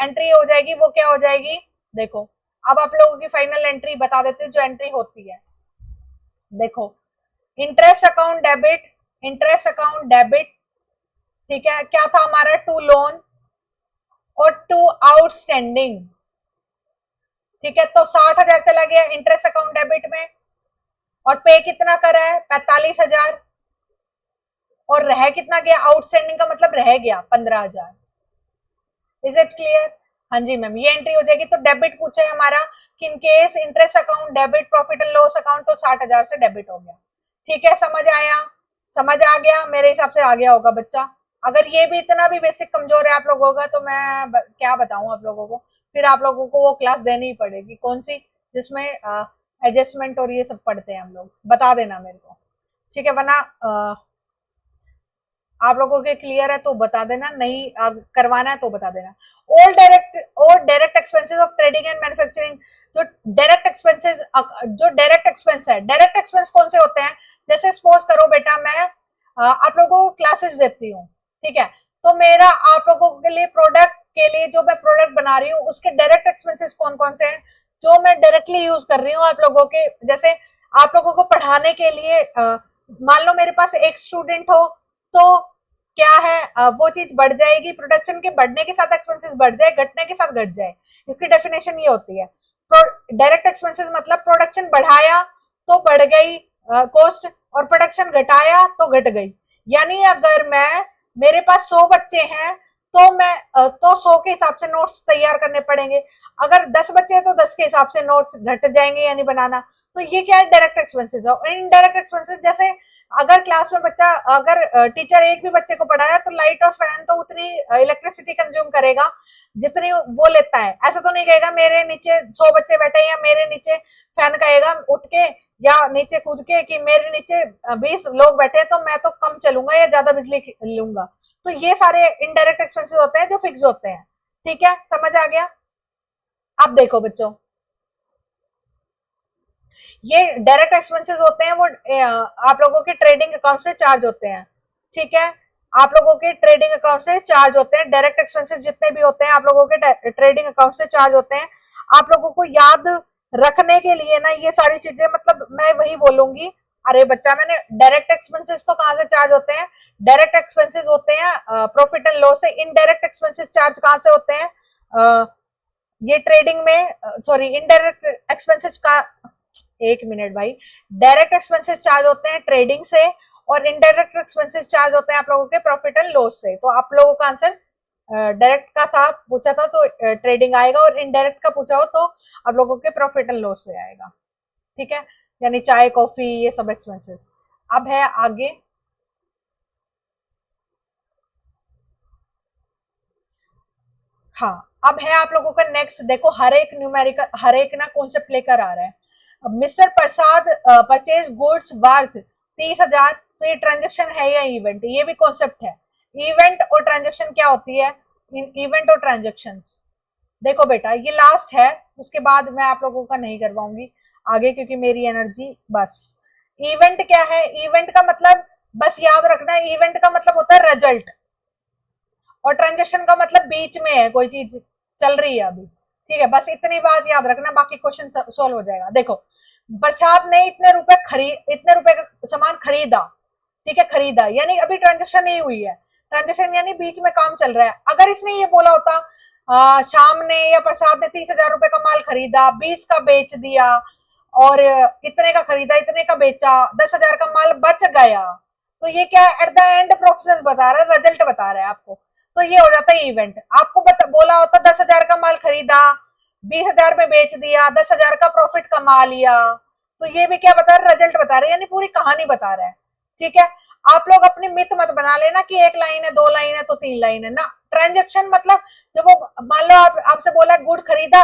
एंट्री हो जाएगी वो क्या हो जाएगी, देखो अब आप लोगों की फाइनल एंट्री बता देती हूँ जो एंट्री होती है। देखो, interest account debit, interest account debit, ठीक है, क्या था हमारा, टू लोन और टू आउटस्टैंडिंग। ठीक है, तो 60,000 चला गया इंटरेस्ट अकाउंट डेबिट में, और पे कितना करा है, 45,000, और रह कितना गया, आउटस्टैंडिंग का मतलब रह गया 15,000। Is it clear? हाँ जी मैम, ये एंट्री हो जाएगी। तो डेबिट पूछा है हमारा कि in case interest account debit profit and loss account, तो 60,000 से डेबिट हो गया। ठीक है, समझ आया, समझ आ गया, मेरे हिसाब से आ गया होगा बच्चा। अगर ये भी इतना भी बेसिक कमजोर है आप लोगों का, तो मैं क्या बताऊं आप लोगों को, फिर आप लोगों को वो क्लास देनी ही पड़ेगी, कौन सी, जिसमें एडजस्टमेंट और ये सब पढ़ते हैं हम लोग, बता देना मेरे को। ठीक है, वरना आप लोगों के क्लियर है तो बता देना, नहीं करवाना है तो बता देना। और direct expenses of trading and manufacturing, जो डायरेक्ट एक्सपेंसेस, जो डायरेक्ट एक्सपेंस है, डायरेक्ट एक्सपेंस कौन से होते हैं, जैसे सपोज करो बेटा मैं आप लोगों को क्लासेस देती हूँ, ठीक है, तो मेरा आप लोगों के लिए प्रोडक्ट के लिए जो मैं प्रोडक्ट बना रही हूँ उसके डायरेक्ट एक्सपेंसेस कौन कौन से हैं जो मैं डायरेक्टली यूज कर रही हूँ आप लोगों के, जैसे आप लोगों को पढ़ाने के लिए मान लो मेरे पास एक स्टूडेंट हो, तो क्या है वो चीज बढ़ जाएगी, प्रोडक्शन के बढ़ने के साथ एक्सपेंसेस बढ़ जाए, घटने के साथ घट जाए, इसकी डेफिनेशन ये होती है। डायरेक्ट एक्सपेंसेस मतलब प्रोडक्शन बढ़ाया तो बढ़ गई कॉस्ट, और प्रोडक्शन घटाया तो घट गई। यानी अगर मैं, मेरे पास 100 बच्चे हैं तो मैं तो 100 के हिसाब से नोट्स तैयार करने पड़ेंगे, अगर 10 बच्चे हैं तो 10 के हिसाब से नोट्स घट जाएंगे यानी बनाना। तो ये क्या है, डायरेक्ट एक्सपेंसेस है। और इनडायरेक्ट एक्सपेंसेस जैसे अगर क्लास में बच्चा, अगर टीचर एक भी बच्चे को पढ़ाया तो लाइट और फैन तो उतनी इलेक्ट्रिसिटी कंज्यूम करेगा जितनी वो लेता है। ऐसा तो नहीं कहेगा मेरे नीचे 100 बच्चे बैठे या मेरे नीचे फैन कहेगा उठ के या नीचे कूद के कि मेरे नीचे 20 लोग बैठे तो मैं तो कम चलूंगा या ज्यादा बिजली लूंगा। तो ये सारे इनडायरेक्ट एक्सपेंसेस होते हैं जो फिक्स होते हैं। ठीक है, समझ आ गया? अब देखो बच्चों, ये डायरेक्ट एक्सपेंसेस होते हैं वो आप लोगों के ट्रेडिंग अकाउंट से चार्ज होते हैं। ठीक है, आप लोगों के ट्रेडिंग अकाउंट से चार्ज होते हैं, डायरेक्ट एक्सपेंसेस जितने भी होते हैं आप लोगों के ट्रेडिंग अकाउंट से चार्ज होते हैं। आप लोगों को याद रखने के लिए ना ये सारी चीजें, मतलब मैं वही बोलूंगी, अरे बच्चा मैंने डायरेक्ट एक्सपेंसेस तो कहां से चार्ज होते हैं, डायरेक्ट एक्सपेंसेस होते हैं प्रॉफिट एंड लॉस से। इनडायरेक्ट एक्सपेंसेस चार्ज कहां से होते हैं, ये ट्रेडिंग में, सॉरी इनडायरेक्ट एक्सपेंसेस का, एक मिनट भाई, डायरेक्ट एक्सपेंसेस चार्ज होते हैं ट्रेडिंग से, और इनडायरेक्ट एक्सपेंसेस चार्ज होते हैं आप लोगों के प्रॉफिट एंड लॉस से। तो आप लोगों का आंसर डायरेक्ट का था, पूछा था तो ट्रेडिंग आएगा, और इनडायरेक्ट का पूछा हो तो आप लोगों के प्रॉफिट एंड लॉस से आएगा। ठीक है, यानी चाय कॉफी ये सब एक्सपेंसेस। अब है आगे, हाँ अब है आप लोगों का नेक्स्ट, देखो हर एक न्यूमेरिकल, हर एक ना कॉन्सेप्ट लेकर आ रहा है। मिस्टर प्रसाद परचेज गुड्स वर्थ 30,000, तो ये ट्रांजेक्शन है या इवेंट, ये भी कॉन्सेप्ट है। इवेंट और ट्रांजेक्शन क्या होती है, इवेंट और ट्रांजेक्शन्स। देखो बेटा ये लास्ट है, उसके बाद मैं आप लोगों का नहीं करवाऊंगी आगे, क्योंकि मेरी एनर्जी बस। इवेंट क्या है, इवेंट का मतलब बस याद रखना, इवेंट का मतलब होता है रिजल्ट, और ट्रांजेक्शन का मतलब बीच में है कोई चीज चल रही है अभी, ठीक है, बस इतनी बात याद रखना, बाकी क्वेश्चन सोल्व हो जाएगा। देखो प्रसाद ने इतने रुपए का सामान खरीदा, ठीक है, खरीदा यानी अभी ट्रांजेक्शन नहीं हुई है, ट्रांजेक्शन यानी बीच में काम चल रहा है। अगर इसने ये बोला होता शाम ने या प्रसाद ने 30,000 रुपए का माल खरीदा, 20 का बेच दिया, और इतने का खरीदा इतने का बेचा, 10,000 का माल बच गया, तो ये क्या एट द एंड प्रोसेस बता रहा है, रिजल्ट बता रहा है आपको, तो ये हो जाता है इवेंट। आपको बोला होता 10,000 का माल खरीदा, 20,000 में बेच दिया, 10,000 का प्रॉफिट कमा लिया, तो ये भी क्या बता रहा है, रिजल्ट बता रहा है, यानी पूरी कहानी बता रहा है, ठीक है। आप लोग अपनी मित मत बना लेना कि एक लाइन है, दो लाइन है, तो 3 लाइन है ना। ट्रांजेक्शन मतलब जब वो मान लो आपसे बोला गुड खरीदा,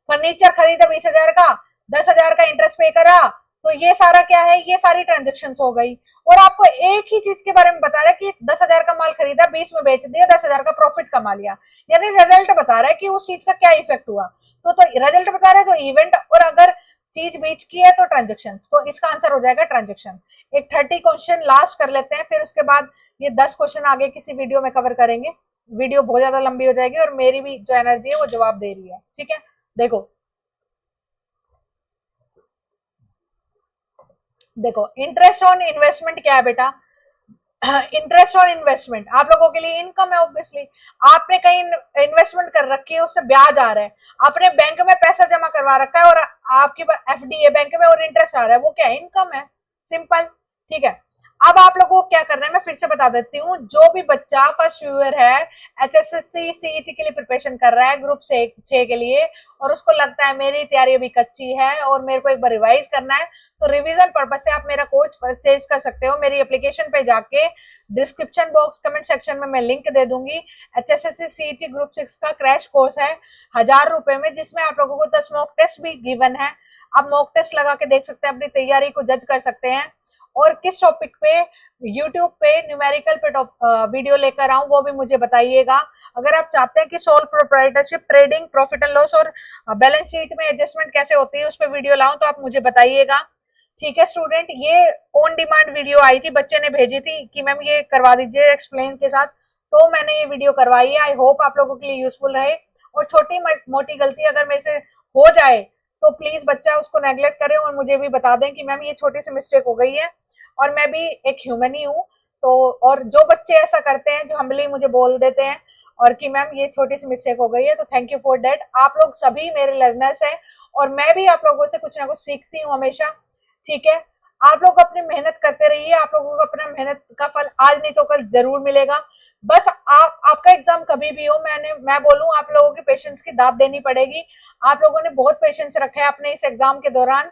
फर्नीचर खरीदा 20,000 का, 10,000 का इंटरेस्ट पे करा, तो ये सारा क्या है, ये सारी ट्रांजेक्शन हो गई। और आपको एक ही चीज के बारे में बता रहा है कि 10,000 का माल खरीदा, 20 में बेच दिया, 10,000 का प्रॉफिट कमा लिया, यानी रिजल्ट बता रहा है कि उस चीज का क्या इफेक्ट हुआ, तो रिजल्ट बता रहा है, तो इवेंट, और अगर चीज बीच की है तो ट्रांजेक्शन, तो इसका आंसर हो जाएगा ट्रांजेक्शन। एक 30 क्वेश्चन लास्ट कर लेते हैं, फिर उसके बाद ये 10 क्वेश्चन आगे किसी वीडियो में कवर करेंगे, वीडियो बहुत ज्यादा लंबी हो जाएगी और मेरी भी जो एनर्जी है वो जवाब दे रही है, ठीक है। देखो देखो इंटरेस्ट ऑन इन्वेस्टमेंट क्या है बेटा, इंटरेस्ट ऑन इन्वेस्टमेंट आप लोगों के लिए इनकम है ऑब्वियसली। आपने कहीं इन्वेस्टमेंट कर रखी है, उससे ब्याज आ रहा है, आपने बैंक में पैसा जमा करवा रखा है और आपकी एफडी है बैंक में और इंटरेस्ट आ रहा है, वो क्या है, इनकम है, सिंपल, ठीक है। अब आप लोगों को क्या करना है मैं फिर से बता देती हूँ, जो भी बच्चा फर्स्ट ईयर है, एचएसएससी सीईटी के लिए प्रिपरेशन कर रहा है, ग्रुप 6 के लिए, और उसको लगता है मेरी तैयारी अभी कच्ची है और मेरे को एक बार रिवाइज करना है, तो रिवीजन पर्पज से आप मेरा कोर्स परचेज कर सकते हो। मेरी एप्लीकेशन पे जाके डिस्क्रिप्शन बॉक्स कमेंट सेक्शन में मैं लिंक दे दूंगी। एचएसएससी सीईटी ग्रुप 6 का क्रैश कोर्स है 1,000 रुपए में, जिसमें आप लोगों को 10 मॉक टेस्ट भी गिवन है। आप मॉक टेस्ट लगा के देख सकते हैं, अपनी तैयारी को जज कर सकते हैं, और किस टॉपिक पे यूट्यूब पे न्यूमेरिकल पे वीडियो लेकर आऊं वो भी मुझे बताइएगा। अगर आप चाहते हैं कि sole proprietorship, trading, profit and loss और बैलेंस शीट में एडजस्टमेंट कैसे होती है उस पर वीडियो लाऊं, तो आप मुझे बताइएगा, ठीक है स्टूडेंट। ये ऑन डिमांड वीडियो आई थी, बच्चे ने भेजी थी कि मैम ये करवा दीजिए एक्सप्लेन के साथ, तो मैंने ये वीडियो करवाई है। आई होप आप लोगों के लिए यूजफुल रहे, और छोटी मोटी गलती अगर मेरे से हो जाए तो प्लीज बच्चा उसको नेग्लेक्ट करें और मुझे भी बता दें कि मैम ये छोटी सी मिस्टेक हो गई है, और मैं भी एक ह्यूमन ही हूँ। तो और जो बच्चे ऐसा करते हैं, जो हम्बली मुझे बोल देते हैं और कि मैम ये छोटी सी मिस्टेक हो गई है, तो थैंक यू फॉर दैट। आप लोग सभी मेरे लर्नर्स हैं और मैं भी आप लोगों से कुछ ना कुछ सीखती हूँ हमेशा, ठीक है। आप लोग अपनी मेहनत करते रहिए, आप लोगों को अपना मेहनत का फल आज नहीं तो कल जरूर मिलेगा। बस आपका एग्जाम कभी भी हो, मैं बोलूं आप लोगों की पेशेंस की दाद देनी पड़ेगी। आप लोगों ने बहुत पेशेंस रखा है अपने इस एग्जाम के दौरान,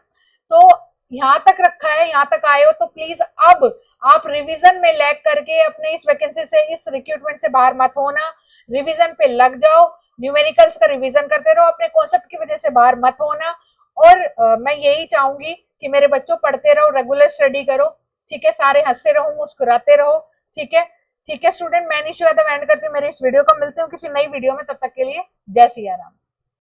तो यहाँ तक रखा है, यहाँ तक आए हो, तो प्लीज अब आप रिवीजन में लैग करके अपने इस वैकेंसी से, इस रिक्रूटमेंट से बाहर मत होना, रिवीजन पे लग जाओ, न्यूमेरिकल्स का रिवीजन करते रहो, अपने कॉन्सेप्ट की वजह से बाहर मत होना। और मैं यही चाहूंगी कि मेरे बच्चों पढ़ते रहो, रेगुलर स्टडी करो, ठीक है, सारे हंसते रहो, मुस्कुराते रहो, ठीक है। ठीक है स्टूडेंट, मैं निशु यादव एंड करती हूँ मेरी इस वीडियो को, मिलती हूँ किसी नई वीडियो में, तब तक के लिए जय सिया राम।